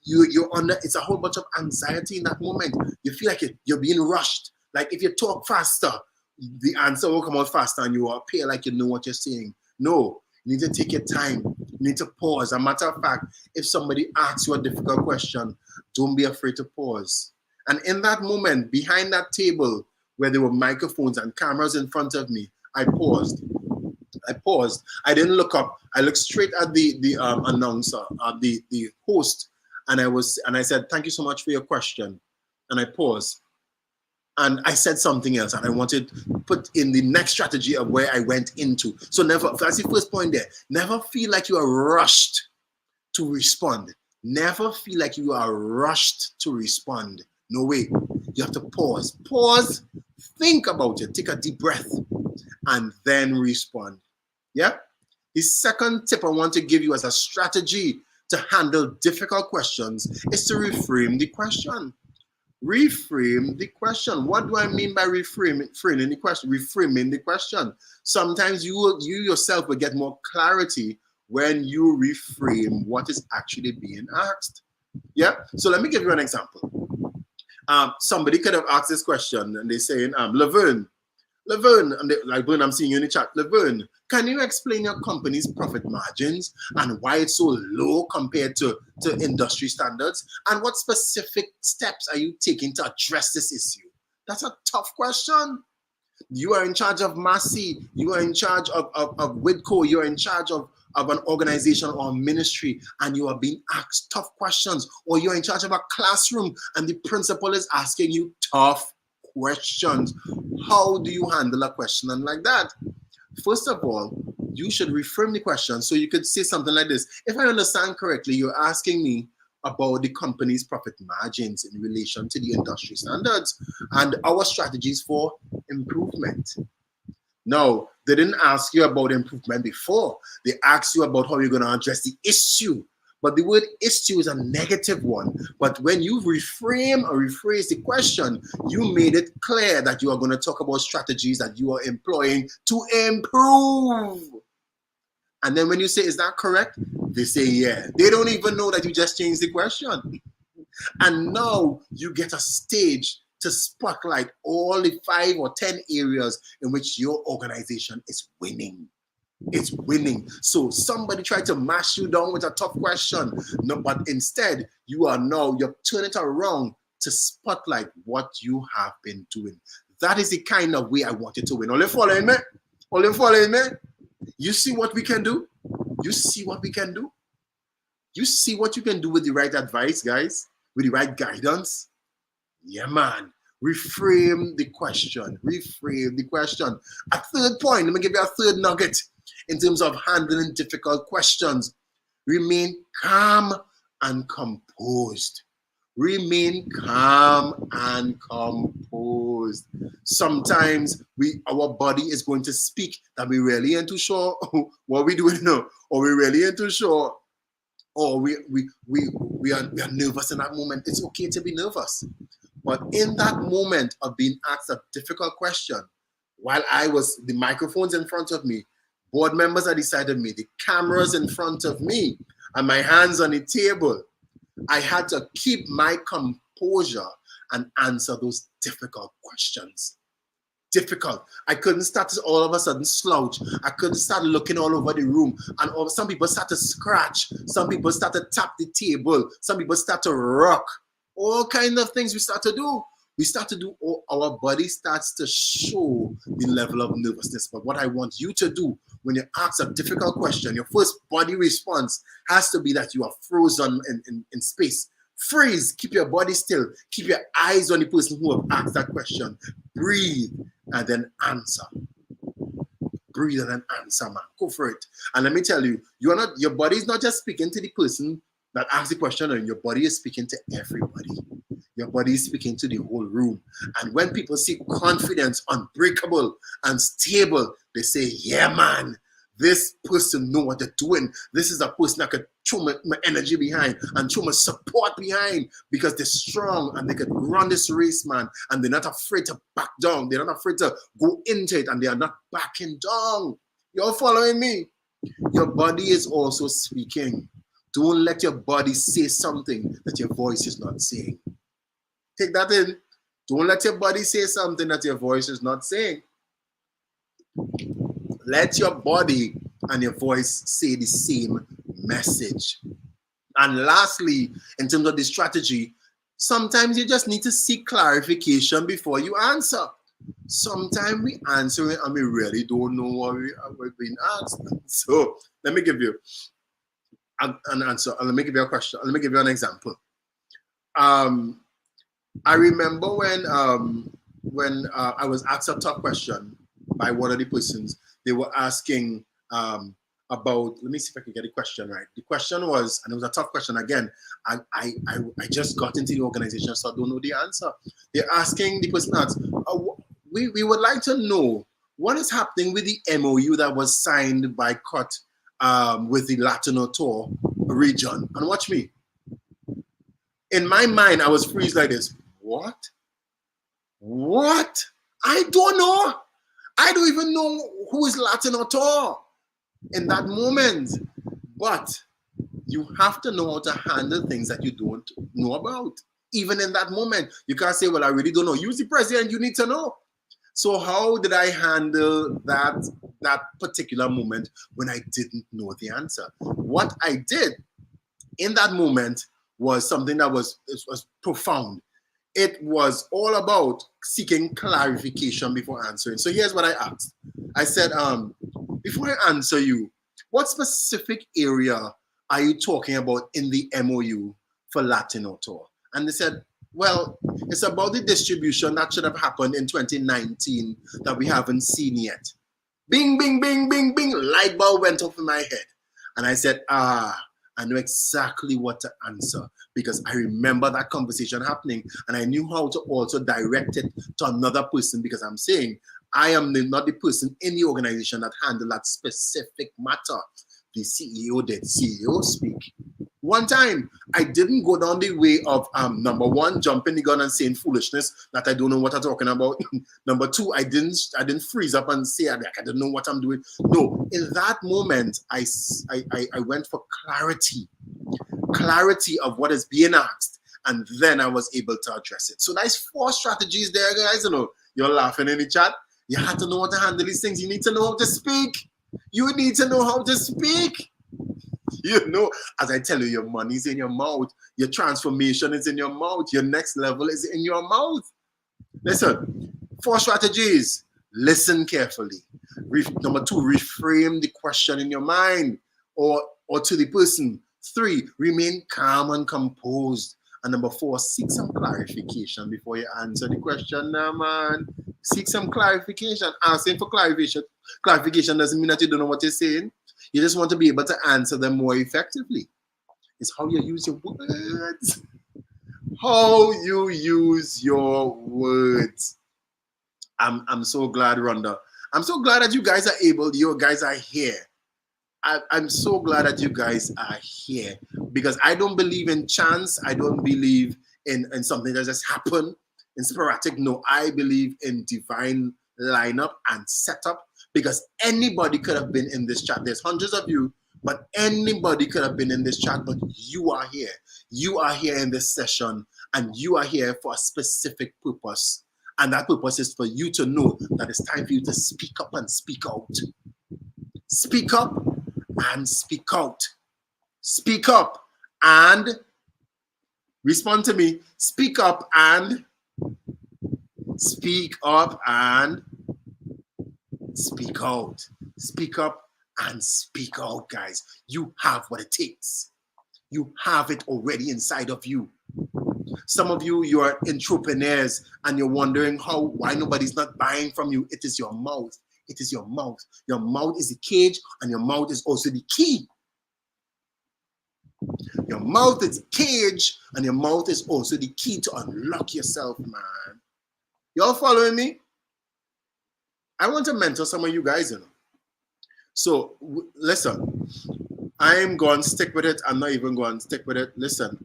you're under. It's a whole bunch of anxiety in that moment. You feel like you're being rushed. Like if you talk faster, the answer will come out faster, and you will appear like you know what you're saying. No, you need to take your time. You need to pause. As a matter of fact, if somebody asks you a difficult question, don't be afraid to pause. And in that moment, behind that table where there were microphones and cameras in front of me, I paused. I didn't look up. I looked straight at the announcer, the host, and I said, "Thank you so much for your question." And I paused, and I said something else, and I wanted to put in the next strategy of where I went into. So that's the first point there. Never feel like you are rushed to respond. Never feel like you are rushed to respond. No way. You have to pause. Pause. Think about it. Take a deep breath. And then respond. Yeah? The second tip I want to give you as a strategy to handle difficult questions is to reframe the question. Reframe the question. What do I mean by reframing the question? Reframing the question. Sometimes you yourself will get more clarity when you reframe what is actually being asked. Yeah? So let me give you an example. Somebody could have asked this question and they're saying, Laverne, and I'm seeing you in the chat. Laverne, can you explain your company's profit margins and why it's so low compared to industry standards? And what specific steps are you taking to address this issue? That's a tough question. You are in charge of Massey. You are in charge of Widco. You are in charge of an organization or a ministry, and you are being asked tough questions. Or you're in charge of a classroom and the principal is asking you tough questions. How do you handle a question like that? First of all, you should reframe the question. So you could say something like this. If I understand correctly, you're asking me about the company's profit margins in relation to the industry standards and our strategies for improvement. Now, They didn't ask you about improvement before. They asked you about how you're going to address the issue. But the word issue is a negative one. But when you reframe or rephrase the question, you made it clear that you are going to talk about strategies that you are employing to improve. And then when you say, is that correct? They say, yeah. They don't even know that you just changed the question. And now you get a stage to spotlight all the 5 or 10 areas in which your organization is winning. It's winning. So somebody tried to mash you down with a tough question. No, but instead, you're turning it around to spotlight what you have been doing. That is the kind of way I want you to win. Are you following me? Are you following me? You see what we can do? You see what we can do? You see what you can do with the right advice, guys? With the right guidance? Yeah, man. Reframe the question. Reframe the question. A third point, let me give you a third nugget in terms of handling difficult questions. Remain calm and composed. Remain calm and composed. Sometimes our body is going to speak that we really ain't too sure what we doing now, or we really ain't too sure, or we are nervous in that moment. It's okay to be nervous. But in that moment of being asked a difficult question, while the microphones in front of me, board members are beside me, the cameras in front of me, and my hands on the table, I had to keep my composure and answer those difficult questions. Difficult. I couldn't start to all of a sudden slouch. I couldn't start looking all over the room. And some people start to scratch. Some people start to tap the table. Some people start to rock. All kinds of things we start to do. Our body starts to show the level of nervousness. But what I want you to do when you ask a difficult question, your first body response has to be that you are frozen in space. Freeze, keep your body still, keep your eyes on the person who have asked that question. Breathe and then answer. Breathe and then answer, man. Go for it. And let me tell you, your body is not just speaking to the person that asked the question, and your body is speaking to everybody. Your body is speaking to the whole room. And when people see confidence, unbreakable and stable, they say, yeah, man, this person know what they're doing. This is a person that could throw my energy behind and throw my support behind, because they're strong and they could run this race, man. And they're not afraid to back down. They're not afraid to go into it, and they are not backing down. You're following me? Your body is also speaking. Don't let your body say something that your voice is not saying. Take that in. Don't let your body say something that your voice is not saying. Let your body and your voice say the same message. And lastly, in terms of the strategy, sometimes you just need to seek clarification before you answer. Sometimes we answer it and we really don't know what we're being asked. So let me give you an answer. Let me give you a question. Let me give you an example. I remember when I was asked a tough question by one of the persons. They were asking about, let me see if I can get the question right. The question was, and it was a tough question again, I just got into the organization, so I don't know the answer. They're asking, the person asked, we would like to know what is happening with the MOU that was signed by CUT with the Latino tour region. And watch me. In my mind, I was freeze like this. What? What? I don't know. I don't even know who is Latino tour in that moment. But you have to know how to handle things that you don't know about. Even in that moment, you can't say, well, I really don't know. Use the president, you need to know. So how did I handle that particular moment when I didn't know the answer? What I did in that moment was something that was profound. It was all about seeking clarification before answering. So here's what I asked. I said, before I answer you, what specific area are you talking about in the MOU for Latino Tour? And they said, well, it's about the distribution that should have happened in 2019 that we haven't seen yet. Bing, bing, bing, bing, bing, light bulb went off in my head. And I said, I know exactly what to answer, because I remember that conversation happening, and I knew how to also direct it to another person, because I'm saying I am not the person in the organization that handle that specific matter. The CEO did. CEO speak. One time, I didn't go down the way of number one, jumping the gun and saying foolishness that I don't know what I'm talking about. Number two, I didn't freeze up and say like, I don't know what I'm doing. No, in that moment, I went for clarity of what is being asked, and then I was able to address it. So there's 4 strategies there, guys. You know, you're laughing in the chat. You have to know how to handle these things. You need to know how to speak. You need to know how to speak. You know, as I tell you, your money's in your mouth. Your transformation is in your mouth. Your next level is in your mouth. Listen, 4 strategies. Listen carefully. Number 2, reframe the question in your mind or to the person. 3, remain calm and composed. And number 4, seek some clarification before you answer the question now, man. Seek some clarification. Asking for clarification doesn't mean that you don't know what you're saying. You just want to be able to answer them more effectively. It's how you use your words. How you use your words. I'm so glad, Rhonda. I'm so glad that you guys are you guys are here. I'm so glad that you guys are here because I don't believe in chance. I don't believe in something that just happened in sporadic. No, I believe in divine lineup and setup because anybody could have been in this chat. There's hundreds of you, but anybody could have been in this chat, but you are here. You are here in this session and you are here for a specific purpose. And that purpose is for you to know that it's time for you to speak up and speak out. Speak up and speak out. Speak up and respond to me. Speak up and speak up and speak out. Speak up and speak out, guys. You have what it takes. You have it already inside of you. Some of you, you are entrepreneurs and you're wondering why nobody's not buying from you. It is your mouth. It is your mouth. Your mouth is the cage and your mouth is also the key. Your mouth is the cage and your mouth is also the key to unlock yourself, man. Y'all following me? I want to mentor some of you guys, you know. So, listen, I'm going to stick with it. I'm not even going to stick with it. Listen,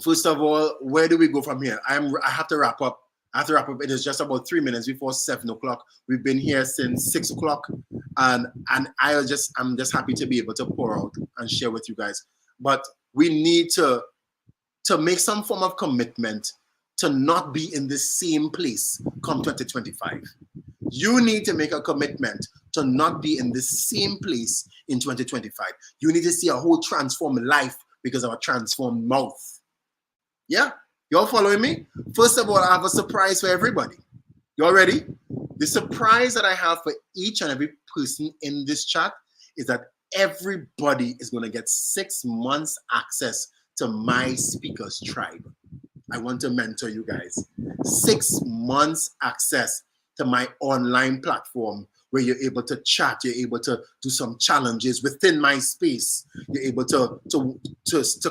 first of all, where do we go from here? I have to wrap up. It is just about 3 minutes before 7 o'clock. We've been here since 6 o'clock, and I'm just happy to be able to pour out and share with you guys. But we need to make some form of commitment to not be in the same place come 2025. You need to make a commitment to not be in the same place in 2025. You need to see a whole transformed life because of a transformed mouth. Yeah? Y'all following me? First of all, I have a surprise for everybody. Y'all ready? The surprise that I have for each and every person in this chat is that everybody is going to get 6 months access to my speakers tribe. I want to mentor you guys. 6 months access to my online platform where you're able to chat, you're able to do some challenges within my space, you're able to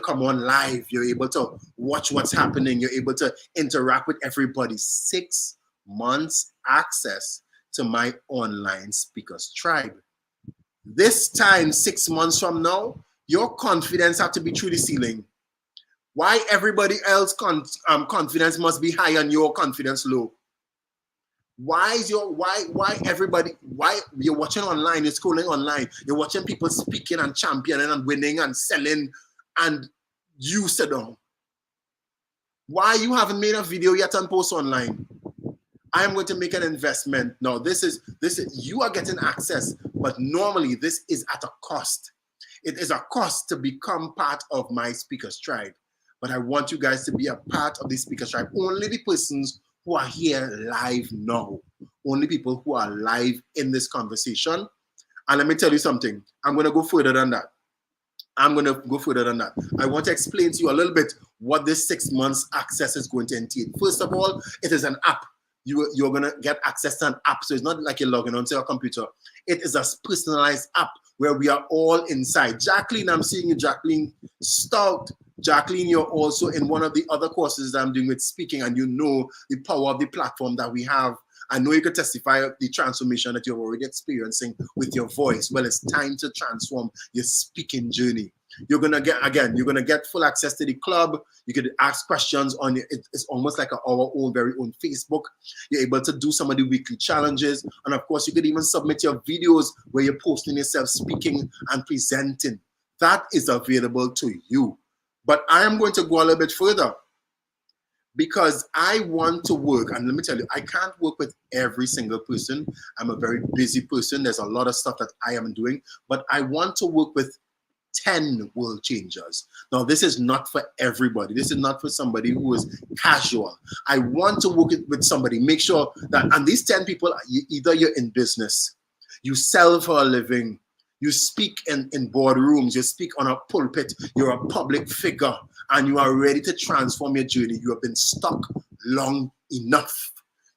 come on live, you're able to watch what's happening, you're able to interact with everybody. 6 months access to my online speakers tribe. This time, 6 months from now, your confidence has to be through the ceiling. Why everybody else confidence must be high and your confidence low? Why you're watching online, you're scrolling online, you're watching people speaking and championing and winning and selling, and you sit down? Why you haven't made a video yet and post online? I am going to make an investment. Now, this is you are getting access, but normally this is at a cost. It is a cost to become part of my speakers tribe. But I want you guys to be a part of the speakers tribe. Only the persons who are here live now. Only people who are live in this conversation. And let me tell you something. I'm going to go further than that. I want to explain to you a little bit what this 6 months access is going to entail. First of all, it is an app. You're going to get access to an app. So it's not like you're logging onto your computer. It is a personalized app where we are all inside. Jacqueline, I'm seeing you, Jacqueline Stout. Jacqueline, you're also in one of the other courses that I'm doing with speaking, and you know the power of the platform that we have. I know you could testify of the transformation that you're already experiencing with your voice. Well, it's time to transform your speaking journey. You're gonna get full access to the club. You could ask questions on it. It's almost like our own very own Facebook. You're able to do some of the weekly challenges, and of course, you could even submit your videos where you're posting yourself speaking and presenting. That is available to you. But I am going to go a little bit further because I want to work, and let me tell you, I can't work with every single person. I'm a very busy person. There's a lot of stuff that I am doing, but I want to work with 10 world changers. Now, this is not for everybody. This is not for somebody who is casual. I want to work with somebody, make sure that, and these 10 people, either you're in business, you sell for a living, you speak in boardrooms, you speak on a pulpit, you're a public figure, and you are ready to transform your journey. You have been stuck long enough.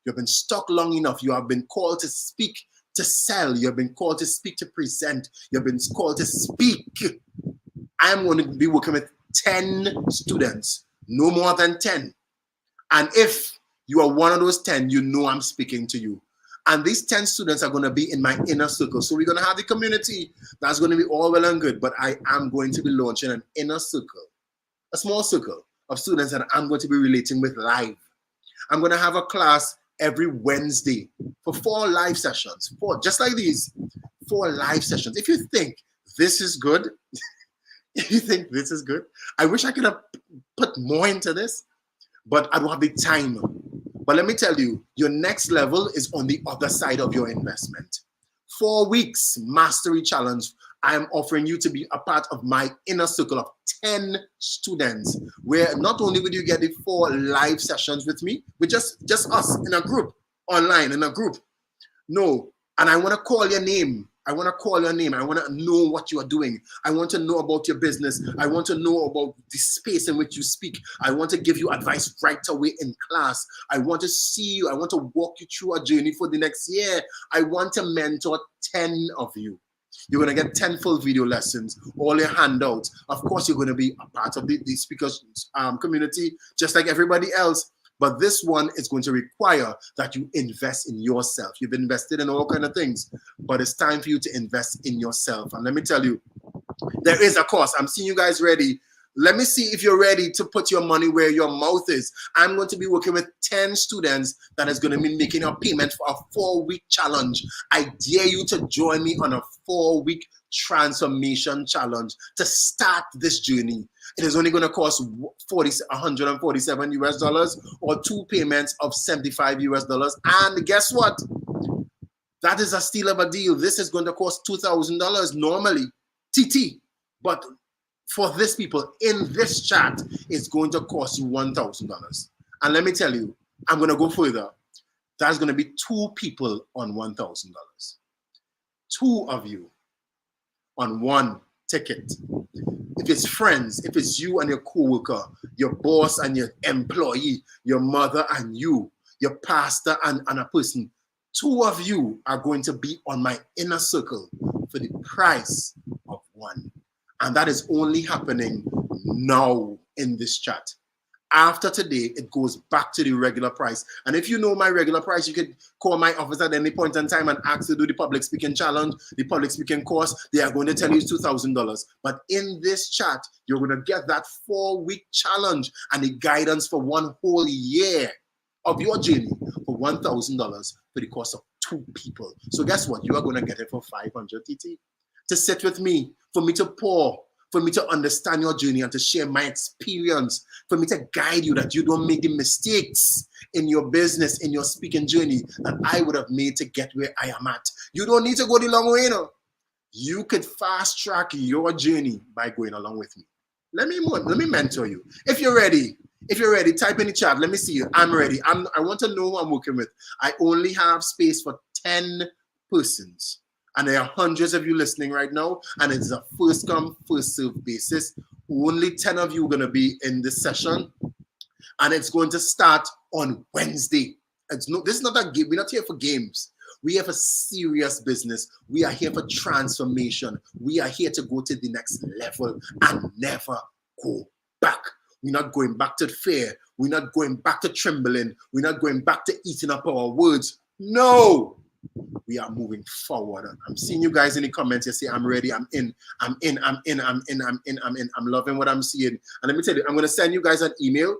You have been stuck long enough. You have been called to speak, to sell. You have been called to speak, to present. You have been called to speak. I am going to be working with 10 students, no more than 10. And if you are one of those 10, you know I'm speaking to you. And these 10 students are going to be in my inner circle. So we're going to have the community. That's going to be all well and good. But I am going to be launching an inner circle, a small circle of students that I'm going to be relating with live. I'm going to have a class every Wednesday for 4 live sessions. 4, just like these, 4 live sessions. If you think this is good, if you think this is good, I wish I could have put more into this, but I don't have the time. But let me tell you, your next level is on the other side of your investment. 4 weeks mastery challenge. I am offering you to be a part of my inner circle of 10 students, where not only will you get the 4 live sessions with me, with just us in a group, online in a group. No, and I want to call your name. I want to call your name. I want to know what you are doing. I want to know about your business. I want to know about the space in which you speak. I want to give you advice right away in class. I want to see you. I want to walk you through a journey for the next year. I want to mentor 10 of you. You're going to get 10 full video lessons, all your handouts. Of course, you're going to be a part of the speakers community, just like everybody else. But this one is going to require that you invest in yourself. You've invested in all kinds of things, but it's time for you to invest in yourself. And let me tell you, there is a cost. I'm seeing you guys ready. Let me see if you're ready to put your money where your mouth is. I'm going to be working with 10 students that is going to be making a payment for a 4-week challenge. I dare you to join me on a 4-week transformation challenge to start this journey. It is only going to cost $147 US or 2 payments of $75 US. And guess what? That is a steal of a deal. This is going to cost $2,000 normally, TT. But for this people in this chat, it's going to cost you $1,000. And let me tell you, I'm going to go further. That's going to be 2 people on $1,000. 2 of you on 1 ticket. If it's friends, if it's you and your coworker, your boss and your employee, your mother and you, your pastor and a person, 2 of you are going to be on my inner circle for the price of 1. And that is only happening now in this chat. After today, it goes back to the regular price. And if you know my regular price, you could call my office at any point in time and ask to do the public speaking challenge, the public speaking course. They are going to tell you it's $2,000. But in this chat, you're going to get that 4-week challenge and the guidance for 1 whole year of your journey for $1,000 for the cost of 2 people. So guess what? You are going to get it for 500 TT to sit with me, for me to pour, for me to understand your journey and to share my experience, for me to guide you that you don't make the mistakes in your business, in your speaking journey that I would have made to get where I am at. You don't need to go the long way, you know. You could fast track your journey by going along with me. Let me mentor you. If you're ready, type in the chat. Let me see you. I'm ready. I want to know who I'm working with. I only have space for 10 persons. And there are hundreds of you listening right now, and it's a first come, first serve basis. Only 10 of you are going to be in this session, and it's going to start on Wednesday. This is not a game. We're not here for games. We have a serious business. We are here for transformation. We are here to go to the next level and never go back. We're not going back to fear. We're not going back to trembling. We're not going back to eating up our words. No, we are moving forward. I'm seeing you guys in the comments. You say, I'm ready, I'm in, I'm in, I'm in, I'm in, I'm in, I'm in. I'm loving what I'm seeing. And let me tell you, I'm going to send you guys an email.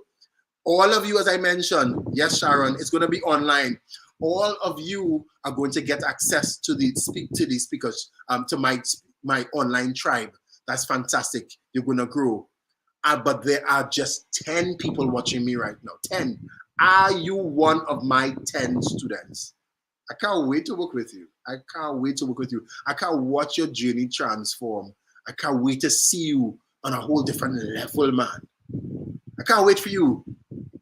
All of you, as I mentioned, yes, Sharon, it's going to be online. All of you are going to get access to the speakers, to my online tribe. That's fantastic. You're going to grow. But there are just 10 people watching me right now. 10. Are you one of my 10 students? I can't wait to work with you. I can't wait to work with you. I can't watch your journey transform. I can't wait to see you on a whole different level, man. I can't wait for you.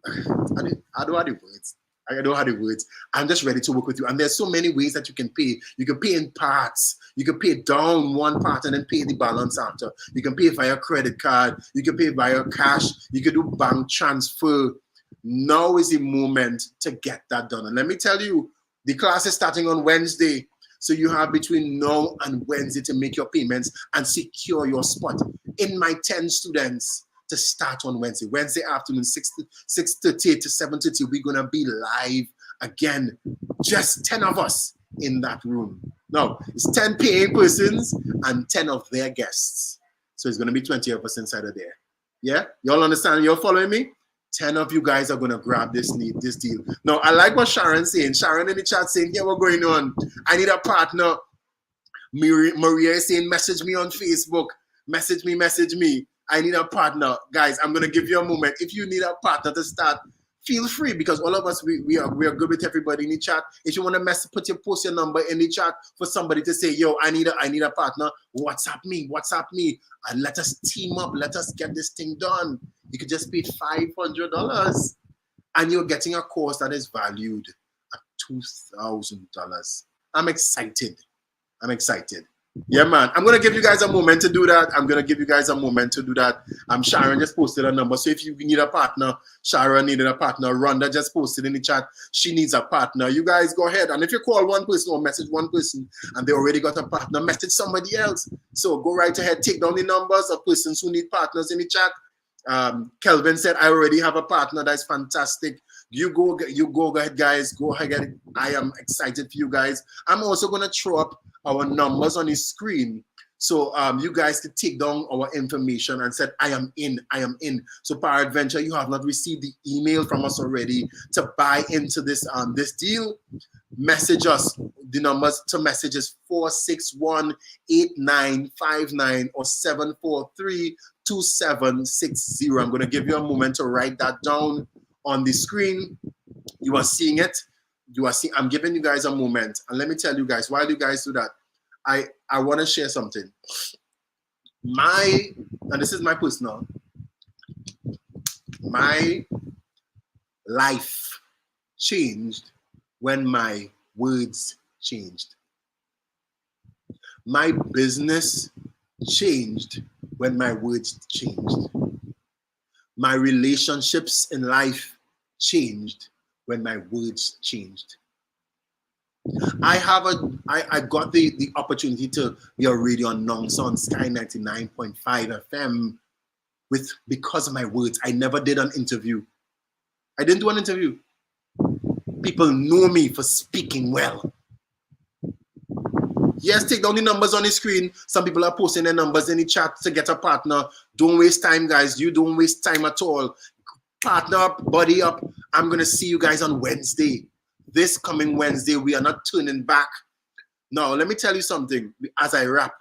I don't have the words. I don't have the words. I'm just ready to work with you. And there's so many ways that you can pay. You can pay in parts. You can pay down one part and then pay the balance after. You can pay via credit card. You can pay via cash. You can do bank transfer. Now is the moment to get that done. And let me tell you, the class is starting on Wednesday. So you have between now and Wednesday to make your payments and secure your spot. In my 10 students, to start on Wednesday. Wednesday afternoon, 6:30 to 7:30, we're going to be live again. Just 10 of us in that room. No, it's 10 paying persons and 10 of their guests. So it's going to be 20 of us inside of there. Yeah? Y'all understand? You're following me? 10 of you guys are going to grab this deal. Now, I like what Sharon's saying. Sharon in the chat saying, yeah, what's going on? I need a partner. Maria is saying, message me on Facebook. Message me. I need a partner. Guys, I'm going to give you a moment. If you need a partner to start, feel free, because all of us, we are good with everybody in the chat. If you want to post your number in the chat for somebody to say, yo, I need a partner, WhatsApp me, and let us team up. Let us get this thing done. You could just pay $500 and you're getting a course that is valued at $2,000. I'm excited. Yeah, man. I'm going to give you guys a moment to do that. Sharon just posted a number. So if you need a partner, Sharon needed a partner. Rhonda just posted in the chat. She needs a partner. You guys go ahead. And if you call one person or message one person and they already got a partner, message somebody else. So go right ahead. Take down the numbers of persons who need partners in the chat. Kelvin said, I already have a partner. That's fantastic. You go ahead, guys. Go ahead. I am excited for you guys. I'm also going to throw up our numbers on the screen. So you guys can take down our information and said, I am in. So peradventure, you have not received the email from us already to buy into this deal. Message us. The numbers to message is 461-8959 or 743-2760. I'm going to give you a moment to write that down on the screen. You are seeing it. I'm giving you guys a moment. And let me tell you guys, while you guys do that, I want to share something. And this is my personal, my life changed when my words changed. My business changed when my words changed. My relationships in life changed when my words changed. I got the opportunity to be a radio announcer on Sky 99.5 FM because of my words. I never did an interview. I didn't do an interview. People know me for speaking well. Yes, take down the numbers on the screen. Some people are posting their numbers in the chat to get a partner. Don't waste time, guys. You don't waste time at all. Partner up, buddy up. I'm going to see you guys on Wednesday. This coming Wednesday, we are not turning back. Now, let me tell you something as I wrap.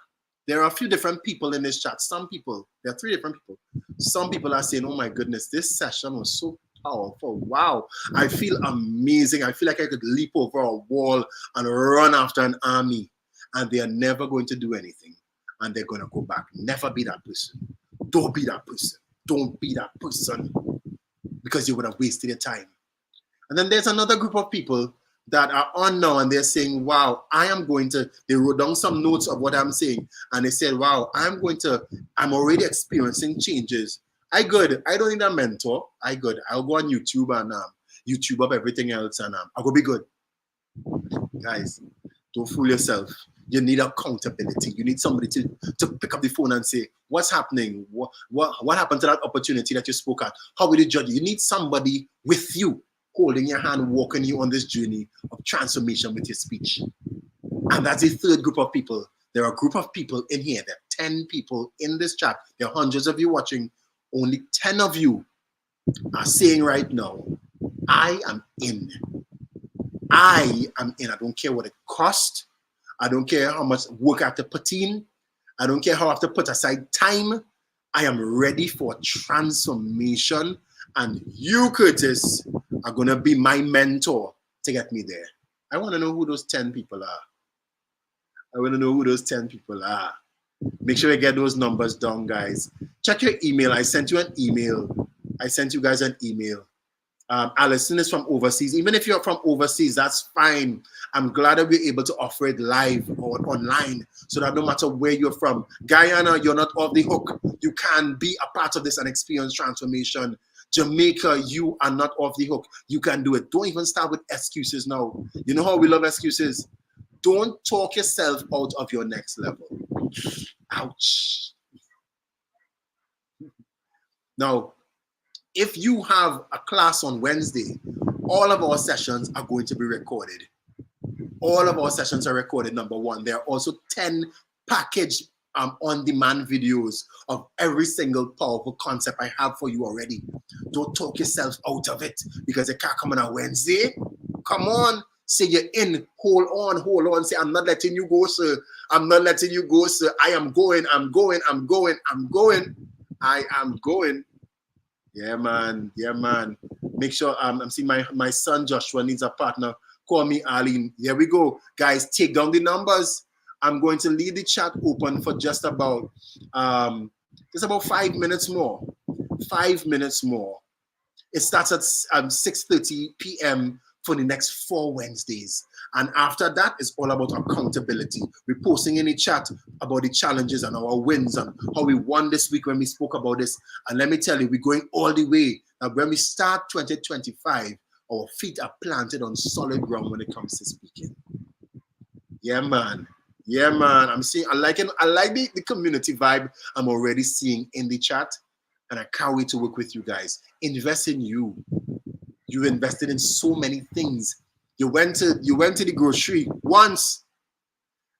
There are a few different people in this chat. There are 3 different people. Some people are saying, oh my goodness, this session was so powerful. Wow, I feel amazing. I feel like I could leap over a wall and run after an army. And they are never going to do anything. And they're going to go back. Never be that person. Don't be that person. Don't be that person. Because you would have wasted your time. And then there's another group of people that are on now and they're saying, wow, they wrote down some notes of what I'm saying. And they said, wow, I'm already experiencing changes. I don't need a mentor. I'll go on YouTube and YouTube up everything else and I'll go be good. Guys, don't fool yourself. You need accountability. You need somebody to pick up the phone and say, what's happening? What happened to that opportunity that you spoke at? How will you judge you? You need somebody with you holding your hand, walking you on this journey of transformation with your speech. And that's the third group of people. There are a group of people in here. There are 10 people in this chat. There are hundreds of you watching. Only 10 of you are saying right now, I am in. I am in. I don't care what it costs. I don't care how much work I have to put in. I don't care how I have to put aside time. I am ready for transformation. And you, Curtis, are going to be my mentor to get me there. I want to know who those 10 people are. I want to know who those 10 people are. Make sure you get those numbers down, guys. Check your email. I sent you an email. I sent you guys an email. Allison is from overseas. Even if you're from overseas, that's fine. I'm glad that we're able to offer it live or online so that no matter where you're from, Guyana, you're not off the hook. You can be a part of this and experience transformation. Jamaica, you are not off the hook. You can do it. Don't even start with excuses now. You know how we love excuses? Don't talk yourself out of your next level. Ouch. Now, if you have a class on Wednesday, all of our sessions are going to be recorded. All of our sessions are recorded, number one. There are also 10 packaged on-demand videos of every single powerful concept I have for you already. Don't talk yourself out of it because it can't come on a Wednesday. Come on. Say you're in. Hold on. Say, I'm not letting you go, sir. I'm not letting you go, sir. I am going. I'm going. I am going. Yeah, man. Make sure I'm seeing my son Joshua needs a partner. Call me Arlene. There we go. Guys, take down the numbers. I'm going to leave the chat open for just about 5 minutes more. 5 minutes more. It starts at 6:30 p.m. for the next 4 Wednesdays. And after that, it's all about accountability. We're posting in the chat about the challenges and our wins and how we won this week when we spoke about this. And let me tell you, we're going all the way. Now, when we start 2025, our feet are planted on solid ground when it comes to speaking. Yeah, man. I'm seeing, I like the community vibe I'm already seeing in the chat. And I can't wait to work with you guys. Invest in you. You invested in so many things. You went to the grocery once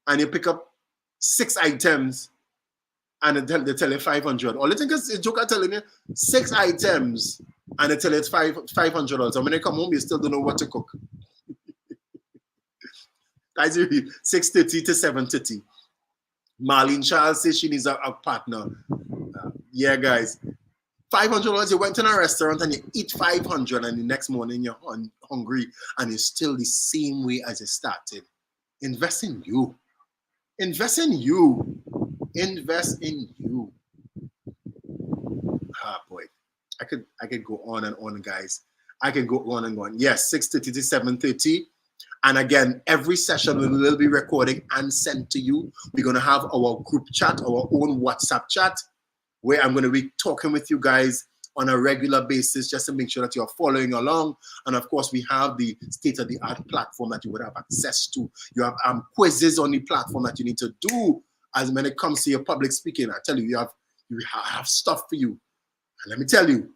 and you pick up 6 items and they tell you 500. All the thing is joke are telling you 6 items and they tell you it's $500. And when they come home, you still don't know what to cook. Guys, 6:30 to 7:30. Marlene Charles says she needs a partner. Yeah, guys. $500, you went in a restaurant and you eat 500 and the next morning you're hungry and you're still the same way as you started. Invest in you. Invest in you. Invest in you. Ah, boy. I could go on and on, guys. I can go on and on. Yes, 6:30 to 7:30. And again, every session we will be recording and sent to you. We're going to have our group chat, our own WhatsApp chat, where I'm going to be talking with you guys on a regular basis just to make sure that you're following along. And of course, we have the state-of-the-art platform that you would have access to. You have quizzes on the platform that you need to do as when it comes to your public speaking. I tell you, you have stuff for you. And let me tell you,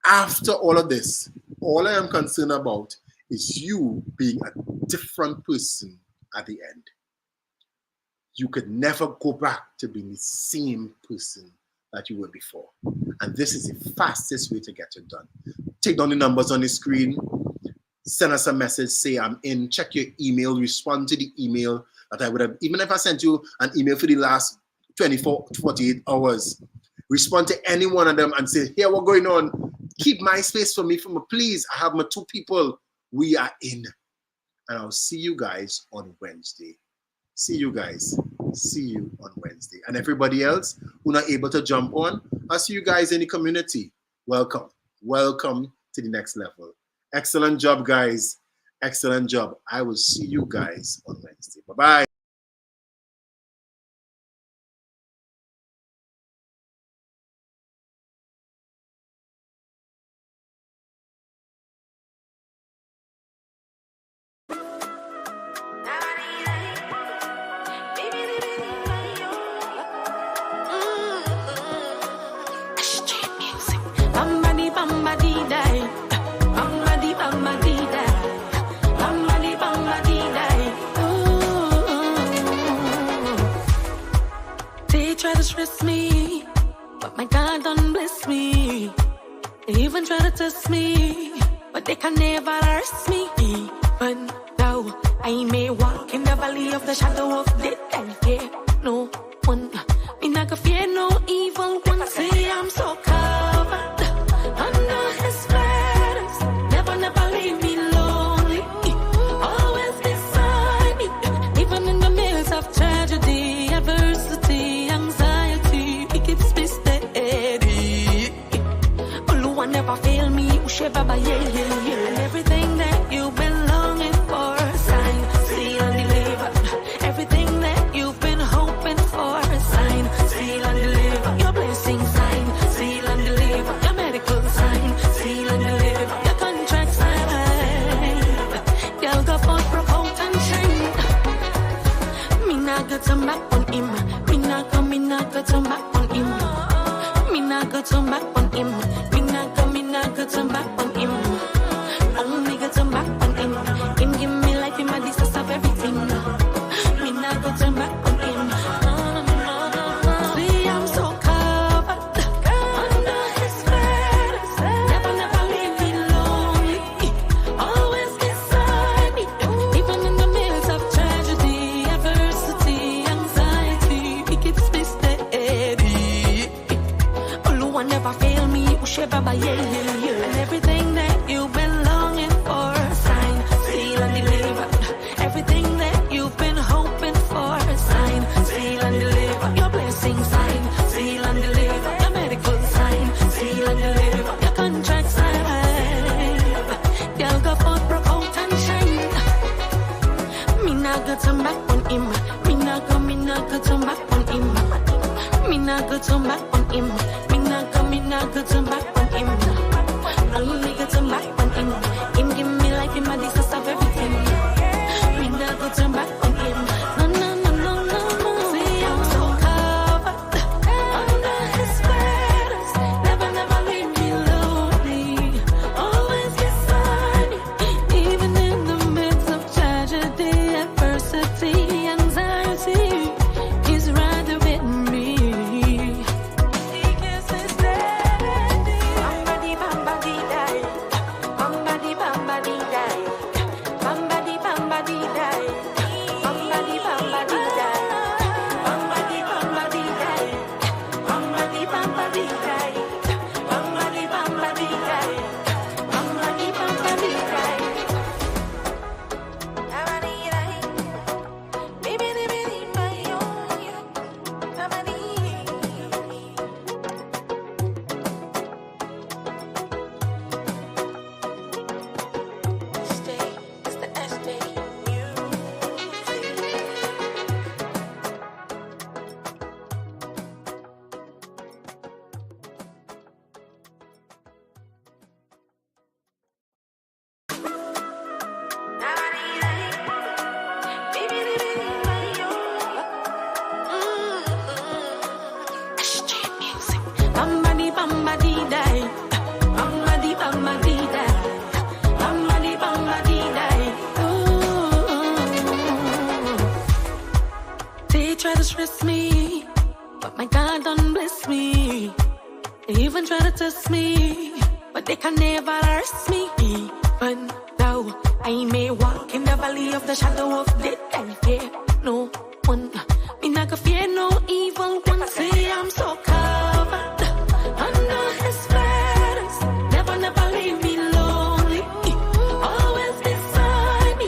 after all of this, all I am concerned about is you being a different person at the end. You could never go back to being the same person that you were before. And this is the fastest way to get it done. Take down the numbers on the screen, send us a message, say I'm in, check your email, respond to the email that I would have, even if I sent you an email for the last 24 to 48 hours, respond to any one of them and say, here, what's going on? Keep my space for me, please. I have my 2 people. We are in. And I'll see you guys on Wednesday. See you guys. See you on Wednesday. And everybody else who not able to jump on, I'll see you guys in the community. Welcome. Welcome to the next level. Excellent job, guys. Excellent job. I will see you guys on Wednesday. Bye-bye. Bamba di die. Bamba di bamba. try to stress me, but my God don't bless me. They even try to test me, but they can never arrest me. But though I may walk in the valley of the shadow of death, I fear no one. Me not gonna fear no evil one. Say I'm so covered under His feathers. Never, never leave me lonely. Always beside me, even in the midst of tragedy, adversity, anxiety. He keeps me steady. Oluwa never fail me. Ushebaba, yeah. And everything that you've been longing for, sign, seal and deliver. Everything that you've been hoping for, sign, seal and deliver. Your blessing, sign, seal and deliver. Your medical, sign, seal and deliver. Your contract, sign. Girl, go forth, broke out and shine. Me not go turn back on Him. Me not go turn back on Him. Me not go turn back on Him. Me not go turn back on Him. Only go turn back on Him. Him give me life in my distance of everything. Me not go turn back on Him. See, I'm so covered under His feathers. Never, never leave me lonely. Always beside me, even in the midst of tragedy, adversity, anxiety. He keeps me steady. Oluwa never fail me. Ushebaba, yeah. And everything that you've been longing for, sign, seal and deliver. Everything that you've been hoping for, sign, seal and deliver. Your blessing, sign, seal and deliver. Your medical, sign, seal and deliver. Your contract, sign. Girl, go forth, broke out and shine. Me not go turn back on Him. Me not go turn back on Him. Me not go turn back on Him. Me not go turn back on Him. Only go turn back on Him. Him give me life in my distance of everything. Me not go turn back on Him. No. See, I'm so covered under His feathers. Never, never leave me lonely. Always beside me, even in the midst of tragedy, adversity, anxiety. He's right there with me. He gives me steady. Bambadi, bambadi, die. Bambadi, bambadi, die. Bambadi, bambadi, die. Bambadi, bambadi, die. Bambadi, bambadi, die. Bambadi, bambadi, die. Bambadi, bambadi, die. Bambadi, bambadi, die. Bambadi, bambadi, die. Bambadi, bambadi, die. Bambadi, bambadi, die. Ooh. They try to stress me, but my God don't bless me. They even try to test me, but they can never arrest me. But though I may walk in the valley of the shadow of death, I fear no one. Me not gonna fear no evil one. Say I'm so covered under His feathers. Never, never leave me lonely. Always beside me,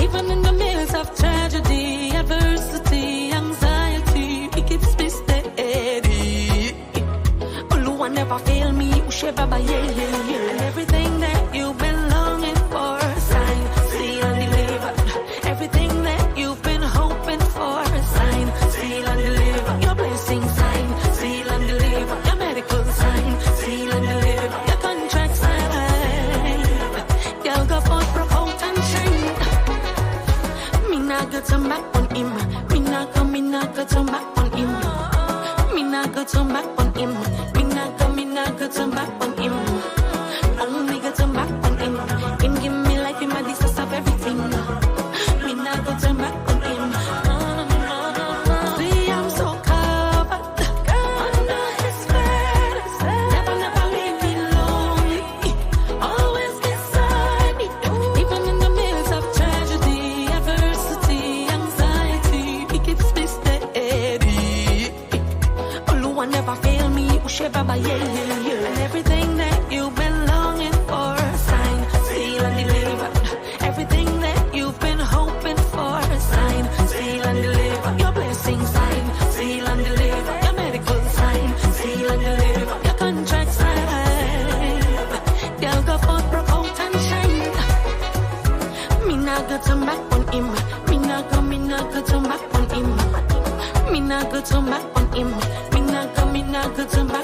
even in the midst of tragedy, adversity, anxiety. He keeps me steady. Oluwa never fail me. Ushebaba, yeah. And everything that you've been longing for, sign, seal and deliver. Everything that you've been hoping for, sign, seal and deliver. Your blessing, sign, seal and deliver. Your medical, sign, seal and deliver. Your contract, sign. Girl, go forth, broke out and shine. Me not go turn back on Him. Me not go turn back on Him. Me not go turn back on Him. Me not go turn back on Him. Only go turn back on Him. Him give me life in my distance of everything. Me not go turn back on Him. See, I'm so covered Baba, yeah, yeah, yeah. And everything that you've been longing for, sign, seal, and deliver. Everything that you've been hoping for, sign, seal, and deliver. Your blessing, sign, seal, and deliver. Your medical sign, seal, and deliver. Your contract sign. They'll go forth, broke out and shine. Me not go turn back on him. Me not go turn back on him. Me not go turn back on him. Me not go turn back.